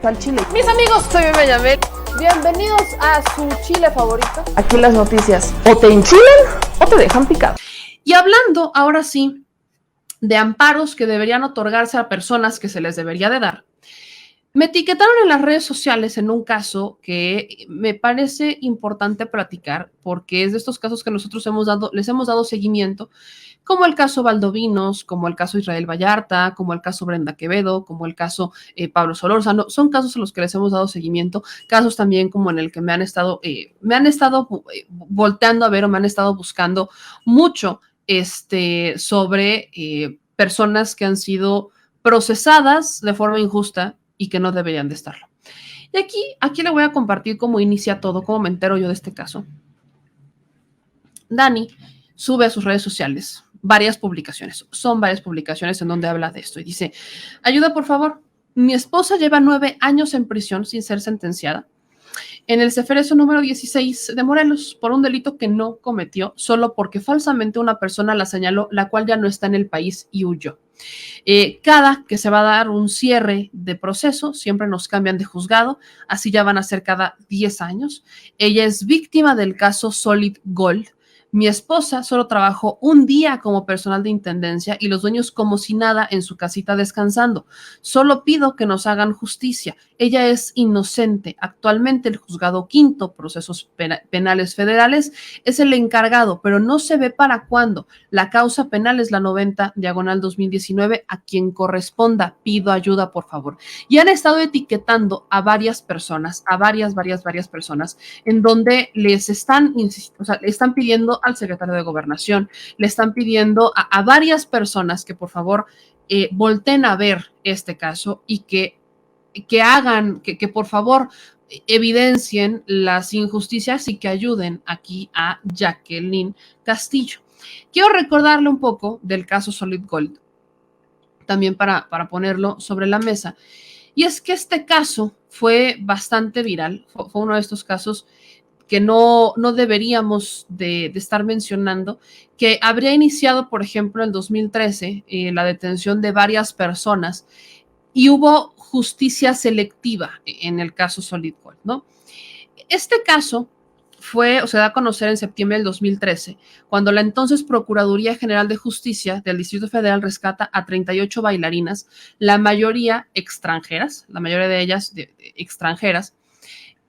Al chile. Mis amigos, soy Bebe Yamel. Bienvenidos a su chile favorito. Aquí las noticias o te enchilan o te dejan picado. Y hablando ahora sí de amparos que deberían otorgarse a personas que se les debería de dar, me etiquetaron en las redes sociales en un caso que me parece importante platicar porque es de estos casos que nosotros les hemos dado seguimiento, como el caso Valdovinos, como el caso Israel Vallarta, como el caso Brenda Quevedo, como el caso Pablo Solórzano. Son casos a los que les hemos dado seguimiento, casos también como en el que me han estado volteando a ver o me han estado buscando mucho sobre personas que han sido procesadas de forma injusta y que no deberían de estarlo. Y aquí le voy a compartir cómo inicia todo, cómo me entero yo de este caso. Dani sube a sus redes sociales varias publicaciones, son varias publicaciones en donde habla de esto y dice: ayuda por favor, mi esposa lleva 9 años en prisión sin ser sentenciada en el Ceferezo número 16 de Morelos por un delito que no cometió, solo porque falsamente una persona la señaló, la cual ya no está en el país y huyó. Cada que se va a dar un cierre de proceso, siempre nos cambian de juzgado, así ya van a ser cada 10 años. Ella es víctima del caso Solid Gold. Mi esposa solo trabajó un día como personal de intendencia y los dueños como si nada en su casita descansando. Solo pido que nos hagan justicia. Ella es inocente. Actualmente el juzgado quinto, procesos penales federales, es el encargado, pero no se ve para cuándo. La causa penal es la 90/2019, a quien corresponda. Pido ayuda, por favor. Y han estado etiquetando a varias personas, a varias personas, en donde les están, le están pidiendo al secretario de Gobernación, le están pidiendo a varias personas que por favor volteen a ver este caso y que hagan, que por favor evidencien las injusticias y que ayuden aquí a Jacqueline Castillo. Quiero recordarle un poco del caso Solid Gold, también para ponerlo sobre la mesa. Y es que este caso fue bastante viral, fue uno de estos casos que no deberíamos de estar mencionando, que habría iniciado, por ejemplo, en 2013 la detención de varias personas y hubo justicia selectiva en el caso Solid Gold, ¿no? Este caso se da a conocer en septiembre del 2013, cuando la entonces Procuraduría General de Justicia del Distrito Federal rescata a 38 bailarinas, la mayoría extranjeras, la mayoría de ellas extranjeras,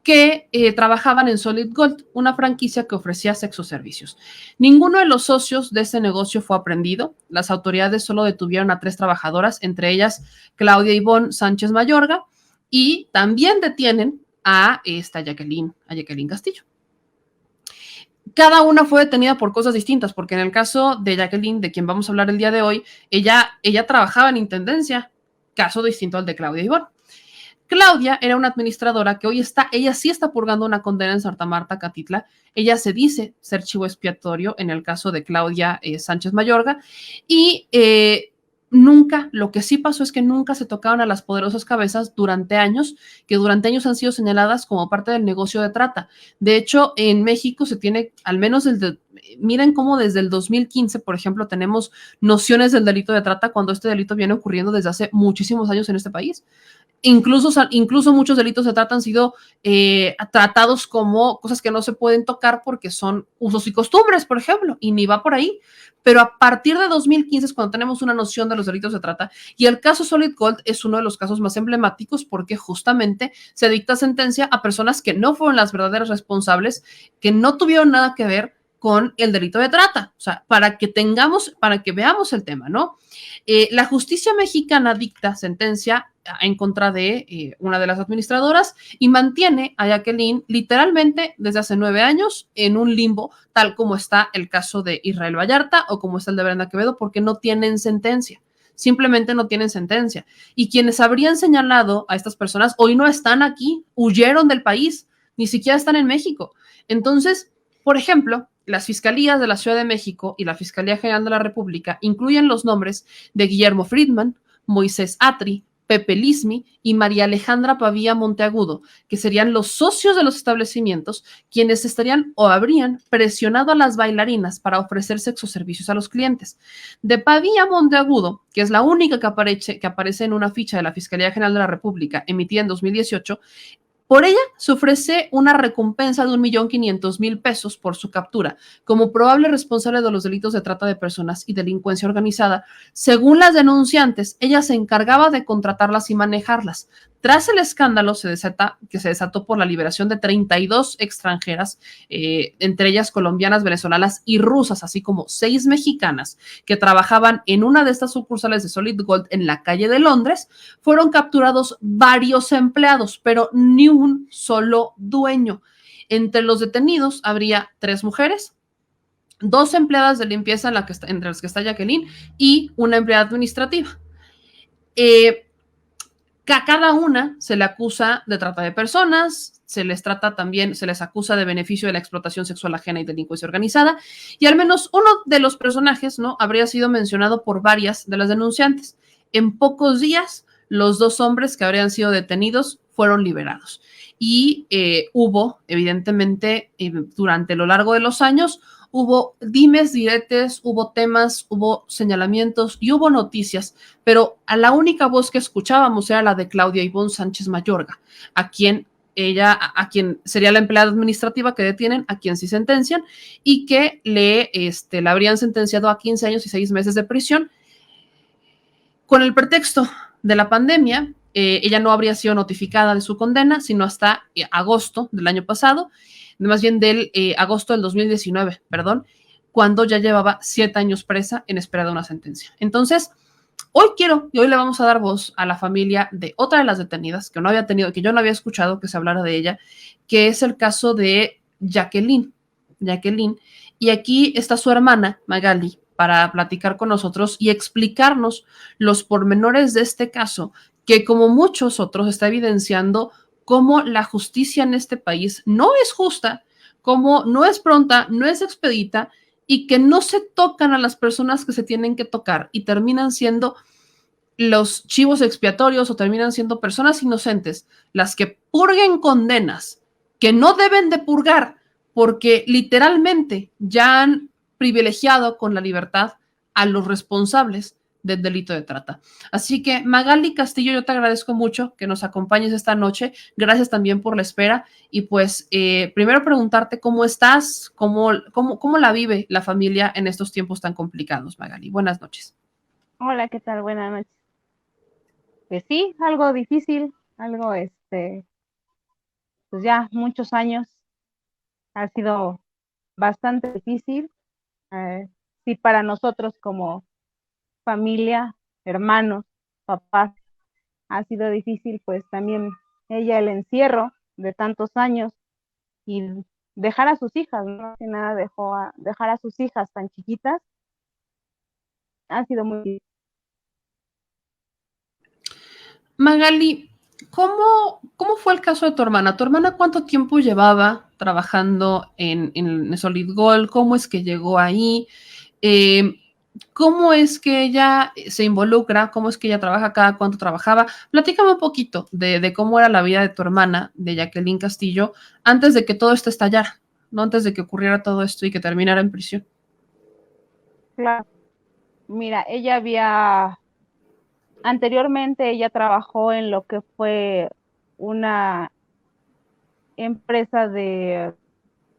que trabajaban en Solid Gold, una franquicia que ofrecía sexoservicios. Ninguno de los socios de este negocio fue aprehendido. Las autoridades solo detuvieron a 3 trabajadoras, entre ellas Claudia Ivonne Sánchez Mayorga, y también detienen a Jacqueline Castillo. Cada una fue detenida por cosas distintas, porque en el caso de Jacqueline, de quien vamos a hablar el día de hoy, ella trabajaba en intendencia, caso distinto al de Claudia Ivonne. Claudia era una administradora que ella sí está purgando una condena en Santa Marta, Catitla. Ella se dice ser chivo expiatorio en el caso de Claudia Sánchez Mayorga y lo que sí pasó es que nunca se tocaron a las poderosas cabezas durante años han sido señaladas como parte del negocio de trata. De hecho, en México se tiene, al menos miren cómo desde el 2015, por ejemplo, tenemos nociones del delito de trata cuando este delito viene ocurriendo desde hace muchísimos años en este país. Incluso muchos delitos de trata han sido tratados como cosas que no se pueden tocar porque son usos y costumbres, por ejemplo, y ni va por ahí. Pero a partir de 2015 es cuando tenemos una noción de los delitos de trata, y el caso Solid Gold es uno de los casos más emblemáticos porque justamente se dicta sentencia a personas que no fueron las verdaderas responsables, que no tuvieron nada que ver con el delito de trata. O sea, para que veamos el tema, ¿no? La justicia mexicana dicta sentencia en contra de una de las administradoras y mantiene a Jacqueline literalmente desde hace 9 años en un limbo, tal como está el caso de Israel Vallarta o como está el de Brenda Quevedo, porque no tienen sentencia. Simplemente no tienen sentencia. Y quienes habrían señalado a estas personas hoy no están aquí, huyeron del país, ni siquiera están en México. Entonces, por ejemplo, las fiscalías de la Ciudad de México y la Fiscalía General de la República incluyen los nombres de Guillermo Friedman, Moisés Atri, Pepe Lismi y María Alejandra Pavía Monteagudo, que serían los socios de los establecimientos, quienes estarían o habrían presionado a las bailarinas para ofrecer sexoservicios a los clientes. De Pavía Monteagudo, que es la única que aparece en una ficha de la Fiscalía General de la República emitida en 2018, por ella se ofrece una recompensa de 1.500.000 pesos por su captura como probable responsable de los delitos de trata de personas y delincuencia organizada. Según las denunciantes, ella se encargaba de contratarlas y manejarlas. Tras el escándalo que se desató por la liberación de 32 extranjeras, entre ellas colombianas, venezolanas y rusas, así como 6 mexicanas que trabajaban en una de estas sucursales de Solid Gold en la calle de Londres, fueron capturados varios empleados, pero ni un solo dueño. Entre los detenidos habría 3 mujeres, 2 empleadas de limpieza entre las que está Jacqueline y una empleada administrativa. A cada una se le acusa de trata de personas, se les acusa de beneficio de la explotación sexual ajena y delincuencia organizada, y al menos uno de los personajes, ¿no?, habría sido mencionado por varias de las denunciantes. En pocos días, los 2 hombres que habrían sido detenidos fueron liberados. Y hubo, evidentemente, durante lo largo de los años, hubo dimes, diretes, hubo temas, hubo señalamientos y hubo noticias, pero a la única voz que escuchábamos era la de Claudia Ivonne Sánchez Mayorga, a quien sería la empleada administrativa que detienen, a quien sí sentencian, y que le habrían sentenciado a 15 años y 6 meses de prisión. Con el pretexto de la pandemia, ella no habría sido notificada de su condena, sino hasta agosto del año pasado, más bien del agosto del 2019, perdón, cuando ya llevaba 7 años presa en espera de una sentencia. Entonces, hoy le vamos a dar voz a la familia de otra de las detenidas que yo no había escuchado que se hablara de ella, que es el caso de Jacqueline. Y aquí está su hermana, Magali, para platicar con nosotros y explicarnos los pormenores de este caso, que como muchos otros está evidenciando cómo la justicia en este país no es justa, cómo no es pronta, no es expedita y que no se tocan a las personas que se tienen que tocar y terminan siendo los chivos expiatorios o terminan siendo personas inocentes las que purguen condenas que no deben de purgar porque literalmente ya han privilegiado con la libertad a los responsables del delito de trata. Así que Magali Castillo, yo te agradezco mucho que nos acompañes esta noche. Gracias también por la espera y pues primero preguntarte cómo estás, cómo la vive la familia en estos tiempos tan complicados, Magali. Buenas noches. Hola, ¿qué tal? Buenas noches. Pues sí, algo difícil, algo, pues ya muchos años ha sido bastante difícil. Sí, para nosotros como familia, hermanos, papás, ha sido difícil, pues también ella el encierro de tantos años y dejar a sus hijas, ¿no? Que nada dejar a sus hijas tan chiquitas, ha sido muy difícil. Magali, ¿cómo fue el caso de tu hermana? ¿Tu hermana cuánto tiempo llevaba trabajando en Solid Gold? ¿Cómo es que llegó ahí? ¿Cómo es que ella se involucra? ¿Cómo es que ella trabaja? ¿Cada cuánto trabajaba? Platícame un poquito de cómo era la vida de tu hermana, de Jacqueline Castillo, antes de que todo esto estallara, no antes de que ocurriera todo esto y que terminara en prisión. Claro, mira, anteriormente ella trabajó en lo que fue una empresa de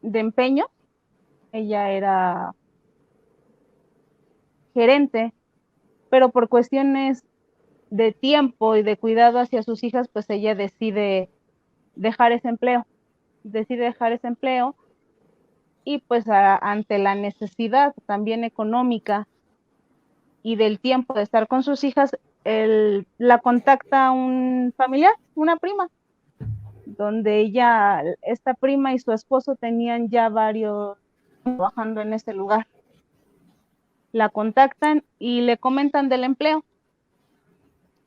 empeño. Ella era gerente, pero por cuestiones de tiempo y de cuidado hacia sus hijas, pues ella decide dejar ese empleo. Y pues ante la necesidad también económica y del tiempo de estar con sus hijas, la contacta un familiar, una prima, donde esta prima y su esposo tenían ya varios trabajando en este lugar. La contactan y le comentan del empleo.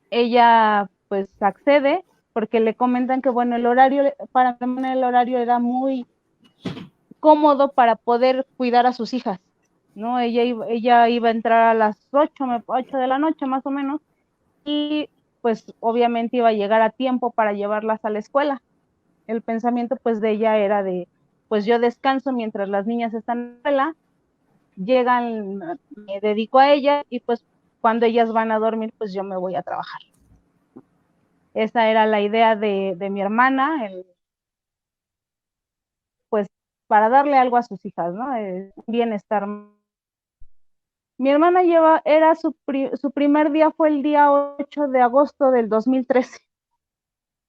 Ella pues accede porque le comentan que bueno, el horario era muy cómodo para poder cuidar a sus hijas, ¿no? Ella iba a entrar a las 8 de la noche más o menos y pues obviamente iba a llegar a tiempo para llevarlas a la escuela. El pensamiento pues de ella era de, pues yo descanso mientras las niñas están en la escuela, llegan, me dedico a ellas y pues cuando ellas van a dormir, pues yo me voy a trabajar. Esa era la idea de mi hermana, pues para darle algo a sus hijas, ¿no? Un bienestar. Mi hermana su primer día fue el día 8 de agosto del 2013.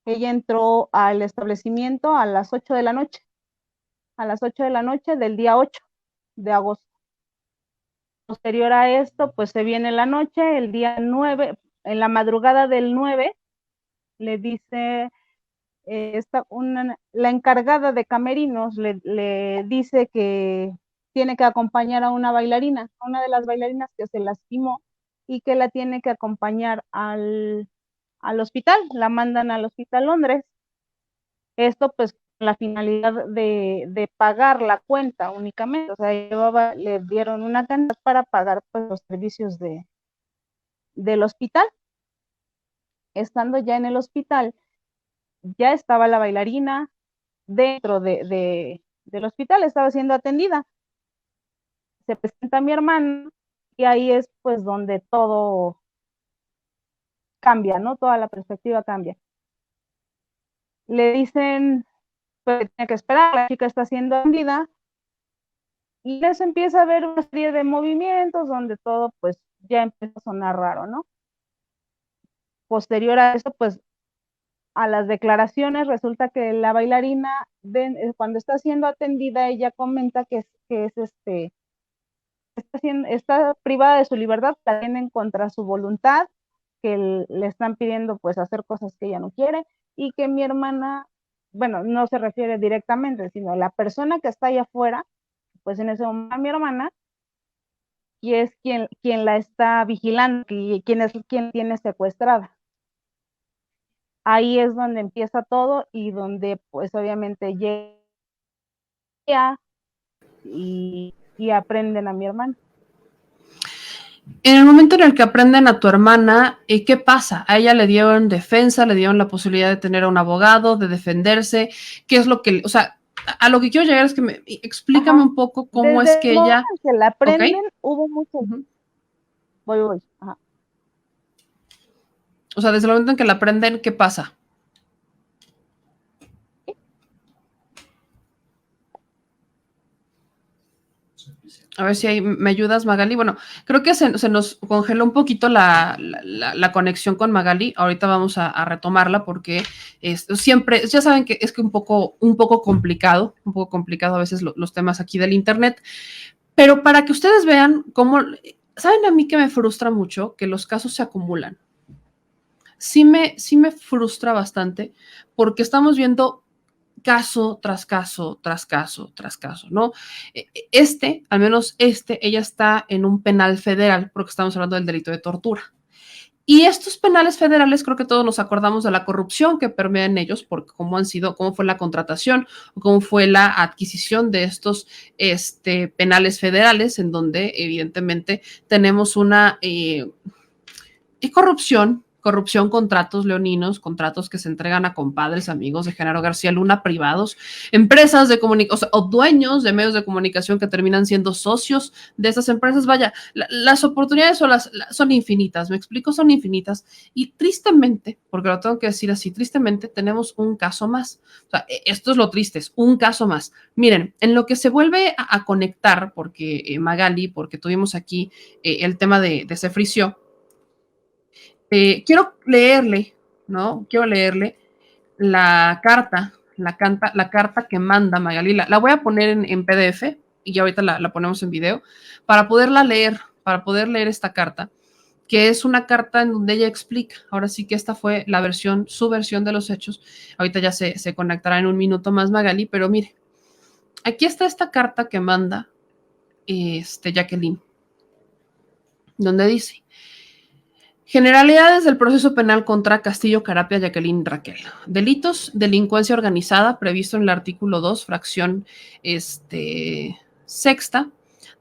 Ella entró al establecimiento a las 8 de la noche, del día 8 de agosto. Posterior a esto, pues se viene la noche, el día 9, en la madrugada del 9, le dice, la encargada de camerinos le dice que tiene que acompañar a una bailarina, a una de las bailarinas que se lastimó y que la tiene que acompañar al hospital, la mandan al Hospital Londres. Esto pues con la finalidad de pagar la cuenta únicamente, o sea, le dieron una cantidad para pagar pues, los servicios del hospital. Estando ya en el hospital, ya estaba la bailarina dentro del hospital, estaba siendo atendida. Se presenta mi hermana y ahí es pues donde todo cambia, ¿no? Toda la perspectiva cambia. Le dicen, pues tiene que esperar, la chica está siendo atendida y les empieza a ver una serie de movimientos donde todo pues ya empieza a sonar raro, ¿no? Posterior a eso, pues a las declaraciones resulta que la bailarina cuando está siendo atendida ella comenta que está privada de su libertad, la tienen contra su voluntad, que le están pidiendo pues hacer cosas que ella no quiere y que mi hermana, bueno, no se refiere directamente, sino la persona que está allá afuera, pues en ese momento a mi hermana, y es quien la está vigilando y quien tiene secuestrada. Ahí es donde empieza todo y donde pues obviamente llega y aprenden a mi hermana. En el momento en el que aprenden a tu hermana, ¿qué pasa? A ella le dieron defensa, le dieron la posibilidad de tener a un abogado, de defenderse. ¿Qué es lo que, o sea, a lo que quiero llegar es que explícame un poco cómo Desde es que ella... que la aprenden, ¿okay? hubo mucho... Voy. Ajá. O sea, desde el momento en que la aprenden, ¿qué pasa? A ver si ahí me ayudas, Magali. Bueno, creo que se nos congeló un poquito la conexión con Magali. Ahorita vamos a retomarla porque siempre, ya saben que es que un poco complicado a veces los temas aquí del internet. Pero para que ustedes vean cómo, ¿saben a mí que me frustra mucho? Que los casos se acumulan. Sí me frustra bastante porque estamos viendo caso tras caso, tras caso, tras caso, ¿no? Al menos ella está en un penal federal, porque estamos hablando del delito de tortura. Y estos penales federales, creo que todos nos acordamos de la corrupción que permea en ellos, porque cómo fue la contratación, o cómo fue la adquisición de estos penales federales, en donde evidentemente tenemos una corrupción, contratos leoninos, contratos que se entregan a compadres, amigos de Genaro García Luna, privados, empresas de comunicación o dueños de medios de comunicación que terminan siendo socios de esas empresas. Vaya, las oportunidades son infinitas, me explico, son infinitas. Y tristemente, porque lo tengo que decir así, tristemente tenemos un caso más. O sea, esto es lo triste, es un caso más. Miren, en lo que se vuelve a conectar, porque Magali, porque tuvimos aquí el tema de Se Frició, quiero leerle, ¿no? Quiero leerle la carta que manda Magali. La voy a poner en PDF y ahorita la ponemos en video para poderla leer, para poder leer esta carta, que es una carta en donde ella explica. Ahora sí que esta fue su versión de los hechos. Ahorita ya se conectará en un minuto más Magali, pero mire, aquí está esta carta que manda Jacqueline, donde dice: generalidades del proceso penal contra Castillo Carapia Jacqueline Raquel. Delitos, delincuencia organizada, previsto en el artículo 2, fracción sexta,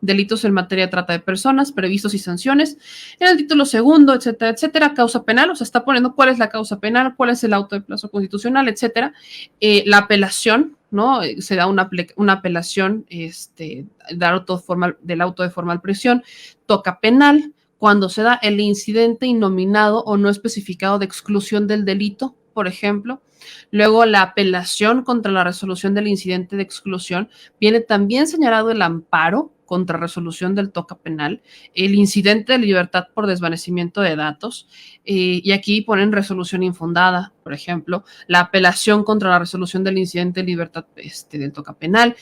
delitos en materia de trata de personas, previstos y sanciones. En el título segundo, etcétera, etcétera, causa penal, o sea, está poniendo cuál es la causa penal, cuál es el auto de plazo constitucional, etcétera. La apelación, ¿no? Se da una apelación del auto de formal prisión, toca penal, cuando se da el incidente innominado o no especificado de exclusión del delito, por ejemplo. Luego, la apelación contra la resolución del incidente de exclusión. Viene también señalado el amparo contra resolución del toca penal, el incidente de libertad por desvanecimiento de datos, y aquí ponen resolución infundada, por ejemplo, la apelación contra la resolución del incidente de libertad del toca penal.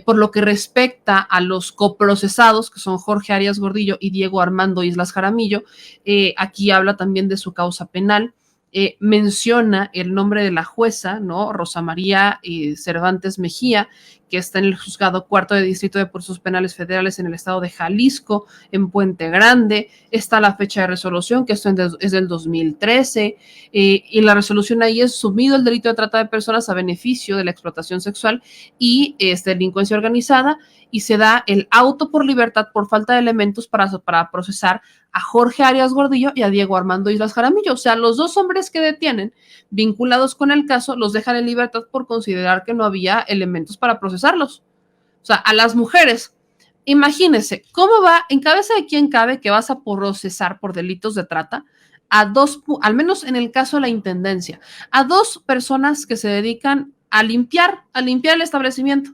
Por lo que respecta a los coprocesados, que son Jorge Arias Gordillo y Diego Armando Islas Jaramillo, aquí habla también de su causa penal. Menciona el nombre de la jueza, ¿no? Rosa María Cervantes Mejía, que está en el juzgado cuarto de distrito de procesos penales federales en el estado de Jalisco, en Puente Grande. Está la fecha de resolución, que esto es del 2013, y la resolución ahí es: sumido el delito de trata de personas a beneficio de la explotación sexual y delincuencia organizada, y se da el auto por libertad por falta de elementos para procesar a Jorge Arias Gordillo y a Diego Armando Islas Jaramillo. O sea, los dos hombres que detienen vinculados con el caso los dejan en libertad por considerar que no había elementos para procesarlos. O sea, a las mujeres, imagínense, ¿cómo va? ¿En cabeza de quién cabe que vas a procesar por delitos de trata a dos, al menos en el caso de la intendencia, a dos personas que se dedican a limpiar el establecimiento,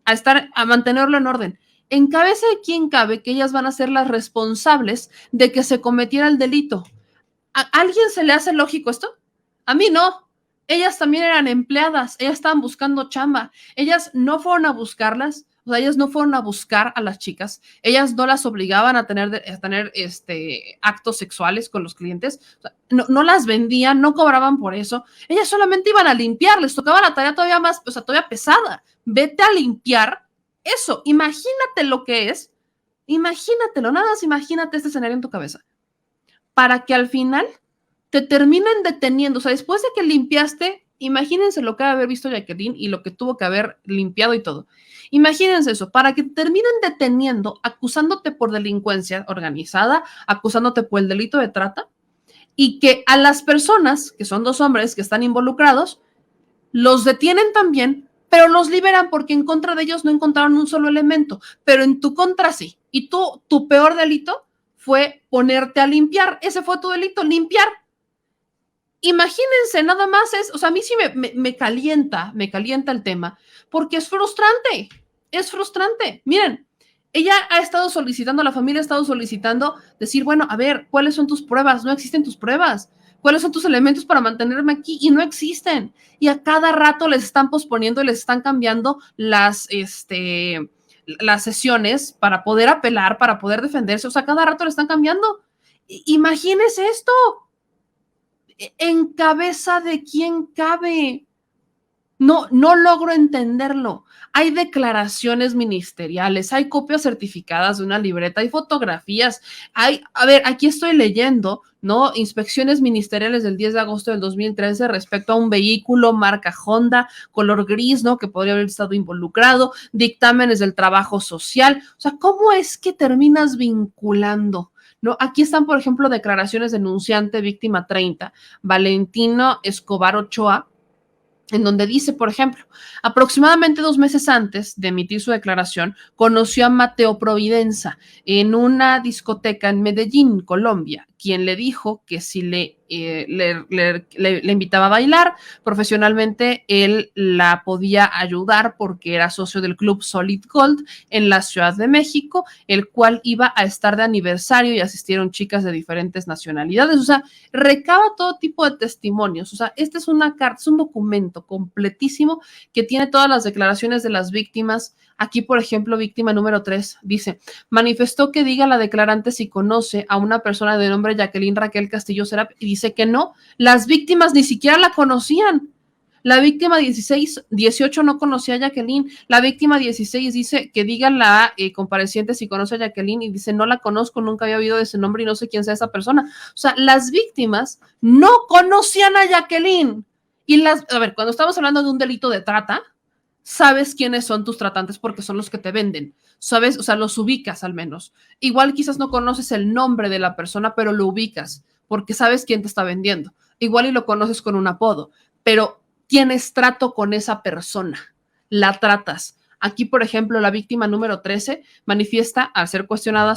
a mantenerlo en orden? ¿En cabeza de quién cabe que ellas van a ser las responsables de que se cometiera el delito? ¿A alguien se le hace lógico esto? A mí no. Ellas también eran empleadas, ellas estaban buscando chamba, ellas no fueron a buscarlas, o sea, ellas no fueron a buscar a las chicas, ellas no las obligaban a tener actos sexuales con los clientes, o sea, no las vendían, no cobraban por eso, ellas solamente iban a limpiar, les tocaba la tarea todavía más, o sea, todavía pesada. Vete a limpiar eso, imagínate lo que es, imagínatelo, nada más imagínate este escenario en tu cabeza, para que al final te terminen deteniendo. O sea, después de que limpiaste, imagínense lo que debe haber visto Jacqueline y lo que tuvo que haber limpiado y todo. Imagínense eso, para que te terminen deteniendo, acusándote por delincuencia organizada, acusándote por el delito de trata, y que a las personas, que son dos hombres que están involucrados, los detienen también, pero los liberan porque en contra de ellos no encontraron un solo elemento, pero en tu contra sí. Y tú, tu peor delito fue ponerte a limpiar. Ese fue tu delito, limpiar. Imagínense, nada más o sea, a mí sí me calienta el tema, porque es frustrante. Miren, ella ha estado solicitando, la familia ha estado solicitando decir, bueno, a ver, ¿cuáles son tus pruebas? No existen tus pruebas. ¿Cuáles son tus elementos para mantenerme aquí? Y no existen. Y a cada rato les están posponiendo y les están cambiando las sesiones para poder apelar, para poder defenderse. O sea, cada rato le están cambiando. Imagínense esto. ¿En cabeza de quién cabe? No logro entenderlo. Hay declaraciones ministeriales, hay copias certificadas de una libreta, hay fotografías, a ver, aquí estoy leyendo, ¿no? Inspecciones ministeriales del 10 de agosto del 2013 respecto a un vehículo marca Honda, color gris, ¿no? Que podría haber estado involucrado, dictámenes del trabajo social. O sea, ¿cómo es que terminas vinculando? ¿No? Aquí están, por ejemplo, declaraciones denunciante víctima 30, Valentino Escobar Ochoa, en donde dice, por ejemplo, aproximadamente 2 meses antes de emitir su declaración, conoció a Mateo Providenza en una discoteca en Medellín, Colombia, quien le dijo que si le invitaba a bailar profesionalmente, él la podía ayudar porque era socio del club Solid Gold en la Ciudad de México, el cual iba a estar de aniversario y asistieron chicas de diferentes nacionalidades. O sea, recaba todo tipo de testimonios. O sea, este es una carta, es un documento completísimo que tiene todas las declaraciones de las víctimas. Aquí, por ejemplo, víctima número 3 dice, manifestó que diga la declarante si conoce a una persona de nombre Jacqueline Raquel Castillo Serap, y dice que no, las víctimas ni siquiera la conocían. La víctima 18 no conocía a Jacqueline. La víctima 16 dice que diga la compareciente si conoce a Jacqueline, y dice, no la conozco, nunca había oído de ese nombre y no sé quién sea esa persona. O sea, las víctimas no conocían a Jacqueline. Y a ver, cuando estamos hablando de un delito de trata, sabes quiénes son tus tratantes porque son los que te venden, sabes, o sea, los ubicas al menos. Igual quizás no conoces el nombre de la persona, pero lo ubicas porque sabes quién te está vendiendo. Igual y lo conoces con un apodo, pero tienes trato con esa persona, la tratas. Aquí, por ejemplo, la víctima número 13 manifiesta al ser cuestionada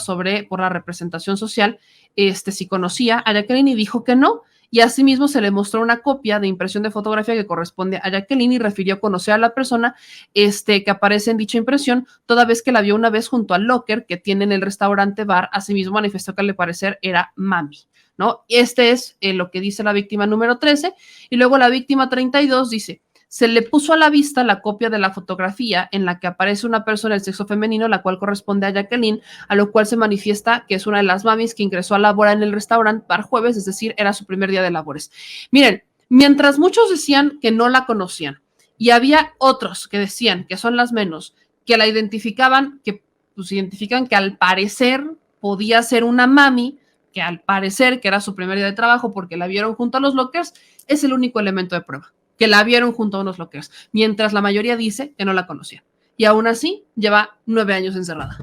por la representación social, si conocía a Jacqueline y dijo que no, y asimismo se le mostró una copia de impresión de fotografía que corresponde a Jacqueline y refirió conocer a la persona que aparece en dicha impresión, toda vez que la vio una vez junto al locker que tiene en el restaurante bar. Asimismo manifestó que al parecer era Mami, ¿no? Este es lo que dice la víctima número 13, y luego la víctima 32 dice: se le puso a la vista la copia de la fotografía en la que aparece una persona del sexo femenino, la cual corresponde a Jacqueline, a lo cual se manifiesta que es una de las mamis que ingresó a laborar en el restaurante para jueves, es decir, era su primer día de labores. Miren, mientras muchos decían que no la conocían y había otros que decían que son las menos, que la identificaban, que pues identifican que al parecer podía ser una mami, que al parecer que era su primer día de trabajo porque la vieron junto a los lockers, es el único elemento de prueba, que la vieron junto a unos lockers, mientras la mayoría dice que no la conocía. Y aún así, lleva 9 años encerrada.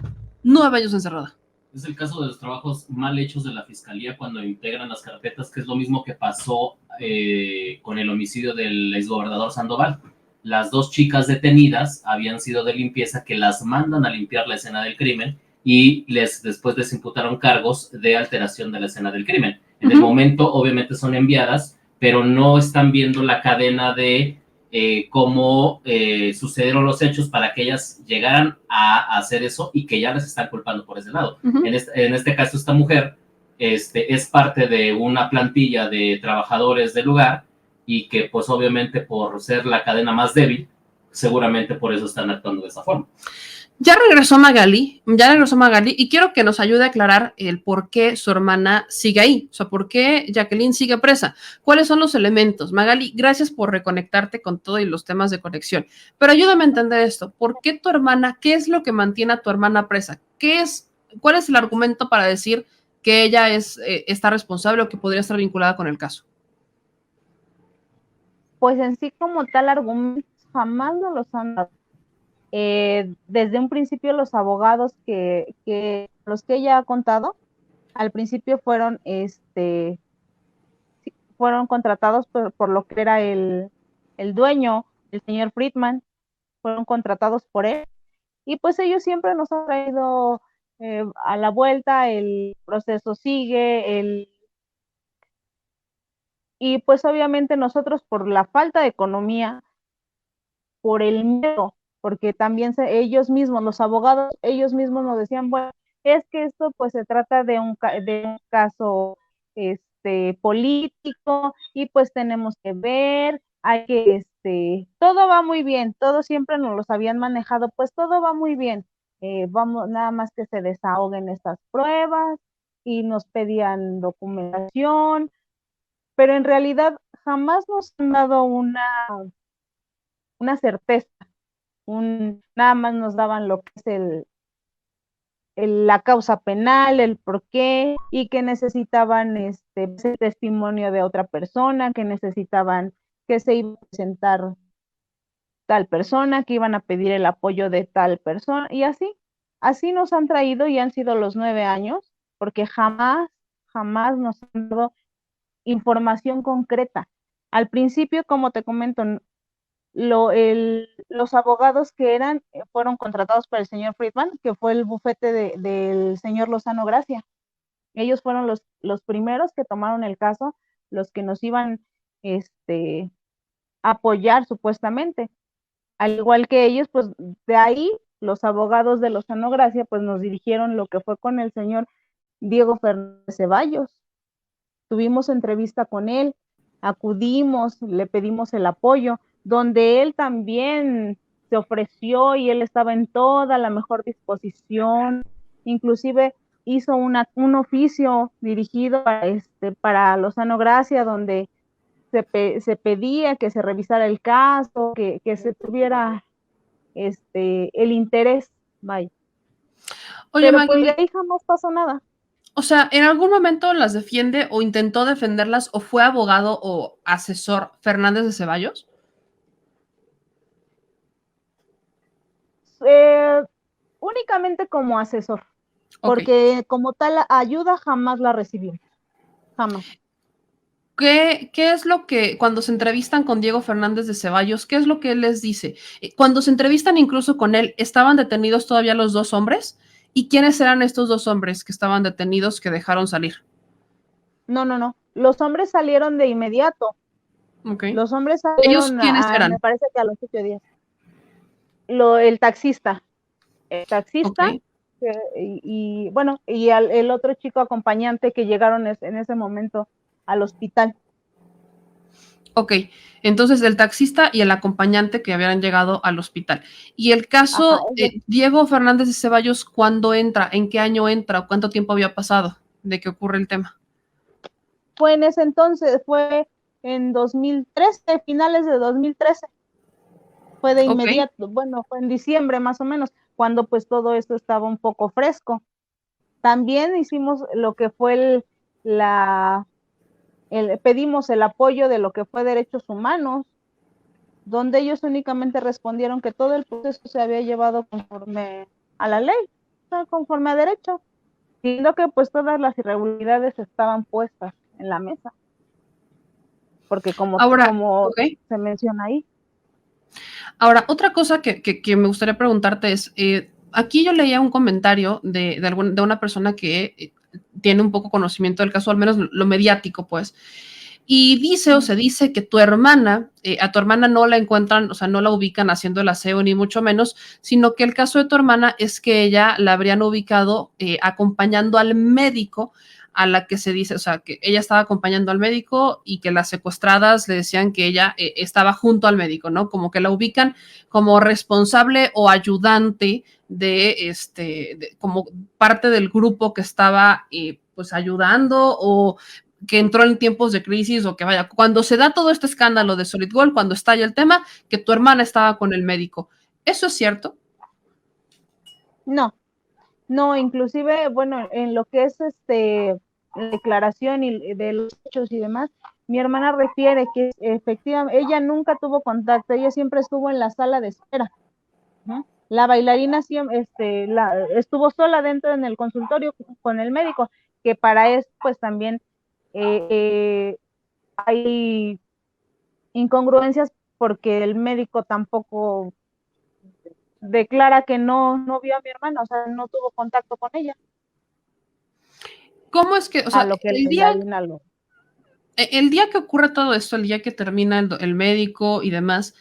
9 años encerrada. Es el caso de los trabajos mal hechos de la fiscalía cuando integran las carpetas, que es lo mismo que pasó con el homicidio del exgobernador Sandoval. Las 2 chicas detenidas habían sido de limpieza, que las mandan a limpiar la escena del crimen y después les imputaron cargos de alteración de la escena del crimen. En el momento, obviamente, son enviadas, pero no están viendo la cadena de cómo sucedieron los hechos para que ellas llegaran a hacer eso y que ya les están culpando por ese lado. En este caso, esta mujer es parte de una plantilla de trabajadores del lugar y que pues obviamente por ser la cadena más débil, seguramente por eso están actuando de esa forma. Ya regresó Magali y quiero que nos ayude a aclarar el por qué su hermana sigue ahí, o sea, por qué Jacqueline sigue presa, cuáles son los elementos. Magali, gracias por reconectarte con todo y los temas de conexión, pero ayúdame a entender esto, ¿por qué tu hermana, qué es lo que mantiene a tu hermana presa? ¿Cuál es el argumento para decir que ella está responsable o que podría estar vinculada con el caso? Pues en sí como tal argumentos jamás no los han dado. Desde un principio los abogados los que ella ha contado, al principio fueron contratados por lo que era el dueño, el señor Friedman, fueron contratados por él, y pues ellos siempre nos han traído a la vuelta, el proceso sigue, y pues obviamente nosotros por la falta de economía, por el miedo, porque también ellos mismos, los abogados, ellos mismos nos decían, bueno, es que esto pues se trata de un caso político y pues tenemos que ver, hay que, todo va muy bien, todo siempre nos los habían manejado, pues todo va muy bien, vamos, nada más que se desahoguen estas pruebas y nos pedían documentación, pero en realidad jamás nos han dado una certeza. Nada más nos daban lo que es la causa penal, el por qué, y que necesitaban ese testimonio de otra persona, que necesitaban que se iba a presentar tal persona, que iban a pedir el apoyo de tal persona, y así nos han traído y han sido los 9 años, porque jamás nos han dado información concreta. Al principio, como te comento, los abogados que fueron contratados por el señor Friedman, que fue el bufete del señor Lozano Gracia. Ellos fueron los primeros que tomaron el caso, los que nos iban a apoyar supuestamente. Al igual que ellos, pues de ahí los abogados de Lozano Gracia pues nos dirigieron lo que fue con el señor Diego Fernández Ceballos. Tuvimos entrevista con él, acudimos, le pedimos el apoyo, donde él también se ofreció y él estaba en toda la mejor disposición, inclusive hizo un oficio dirigido para Lozano Gracia, donde se pedía que se revisara el caso, que se tuviera el interés, vaya. Oye, pero Maggie, pues de ahí jamás pasó nada. O sea, ¿en algún momento las defiende o intentó defenderlas o fue abogado o asesor Fernández de Ceballos? Únicamente como asesor, Ok. porque como tal ayuda jamás la recibimos, jamás. ¿Qué es lo que, cuando se entrevistan con Diego Fernández de Ceballos, qué es lo que él les dice? Cuando se entrevistan incluso con él, ¿estaban detenidos todavía los dos hombres? ¿Y quiénes eran estos dos hombres que estaban detenidos que dejaron salir? No, los hombres salieron de inmediato, Ok. los hombres ¿Ellos salieron, quiénes eran? me parece que a los 8 días. El taxista, Ok. bueno, y el otro chico acompañante que llegaron en ese momento al hospital. Ok, entonces el taxista y el acompañante que habían llegado al hospital. Y el Ajá, caso, Diego Fernández de Ceballos, ¿cuándo entra? ¿En qué año entra? ¿Cuánto tiempo había pasado de que ocurre el tema? fue en ese entonces, fue en 2013, finales de 2013. Fue de Ok, inmediato, bueno, fue en diciembre más o menos, cuando pues todo esto estaba un poco fresco. También hicimos lo que fue pedimos el apoyo de lo que fue derechos humanos, donde ellos únicamente respondieron que todo el proceso se había llevado conforme a la ley, o sea, conforme a derecho, siendo que pues todas las irregularidades estaban puestas en la mesa, porque ahora, como ok. se menciona ahí. Ahora, otra cosa que me gustaría preguntarte es, aquí yo leía un comentario de una persona que tiene un poco conocimiento del caso, al menos lo mediático, pues, y dice o se dice que tu hermana, a tu hermana no la encuentran, o sea, no la ubican haciendo el aseo ni mucho menos, sino que el caso de tu hermana es que ella la habrían ubicado acompañando al médico a la que se dice, o sea, que ella estaba acompañando al médico y que las secuestradas le decían que ella estaba junto al médico, ¿no? Como que la ubican como responsable o ayudante como parte del grupo que estaba pues ayudando o que entró en tiempos de crisis o que vaya, cuando se da todo este escándalo de Solid Gold, cuando estalla el tema, que tu hermana estaba con el médico. ¿Eso es cierto? No, no, inclusive, bueno, en lo que es la declaración y de los hechos y demás, mi hermana refiere que efectivamente ella nunca tuvo contacto, ella siempre estuvo en la sala de espera. ¿No? La bailarina siempre, estuvo sola dentro en el consultorio con el médico, que para eso pues también hay incongruencias porque el médico tampoco declara que no vio a mi hermana, o sea, no tuvo contacto con ella, ¿Cómo es que, o a sea, lo que la bailarina lo... el día que ocurre todo esto, el día que termina el médico y demás,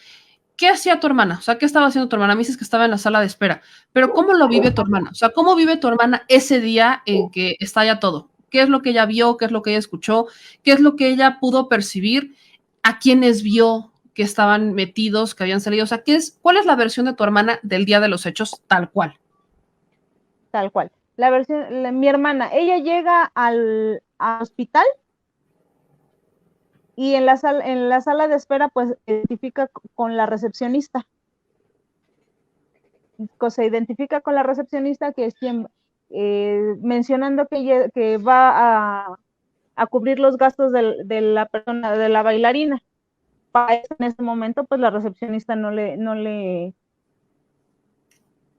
¿qué hacía tu hermana? O sea, ¿qué estaba haciendo tu hermana? Me dices que estaba en la sala de espera, pero ¿cómo lo vive tu hermana? O sea, ¿cómo vive tu hermana ese día en que estalla todo? ¿Qué es lo que ella vio? ¿Qué es lo que ella escuchó? ¿Qué es lo que ella pudo percibir? ¿A quiénes vio que estaban metidos, que habían salido? O sea, ¿cuál es la versión de tu hermana del día de los hechos tal cual? Tal cual. Mi hermana, ella llega al hospital y en la sala de espera pues identifica con la recepcionista. Se identifica con la recepcionista que es quien, mencionando que va a cubrir los gastos de la persona, de la bailarina. Para eso, en ese momento, pues la recepcionista no le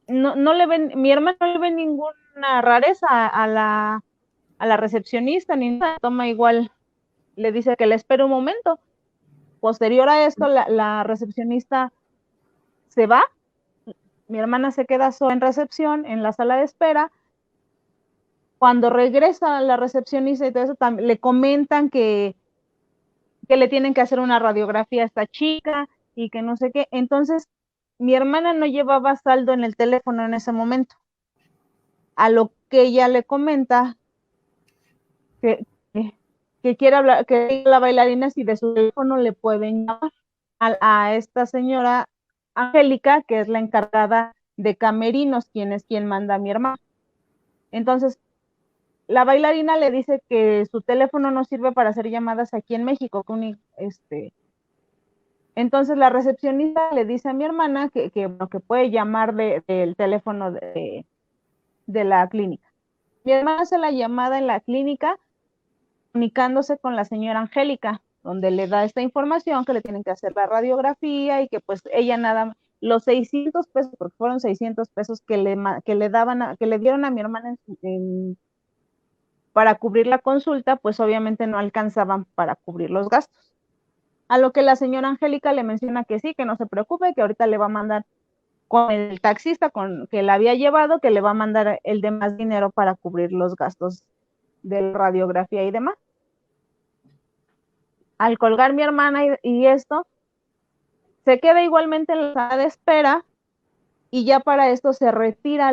ven, mi hermana no le ve ninguna rareza a la recepcionista, ni nada, toma igual, le dice que le espere un momento. Posterior a esto, la recepcionista se va, mi hermana se queda sola en recepción, en la sala de espera. Cuando regresa la recepcionista y todo eso, le comentan que le tienen que hacer una radiografía a esta chica y que no sé qué. Entonces, mi hermana no llevaba saldo en el teléfono en ese momento. A lo que ella le comenta que, que quiere hablar, que la bailarina si de su teléfono le pueden llamar a esta señora Angélica, que es la encargada de camerinos, quien manda a mi hermana. Entonces, la bailarina le dice que su teléfono no sirve para hacer llamadas aquí en México, entonces la recepcionista le dice a mi hermana que puede llamar del teléfono de la clínica. Mi hermana hace la llamada en la clínica comunicándose con la señora Angélica, donde le da esta información que le tienen que hacer la radiografía y que pues ella los 600 pesos, porque fueron 600 pesos que le dieron a mi hermana para cubrir la consulta, pues obviamente no alcanzaban para cubrir los gastos. A lo que la señora Angélica le menciona que sí, que no se preocupe, que ahorita le va a mandar con el taxista que la había llevado, que le va a mandar el demás dinero para cubrir los gastos de radiografía y demás. Al colgar mi hermana y esto, se queda igualmente en la sala de espera y ya para esto se retira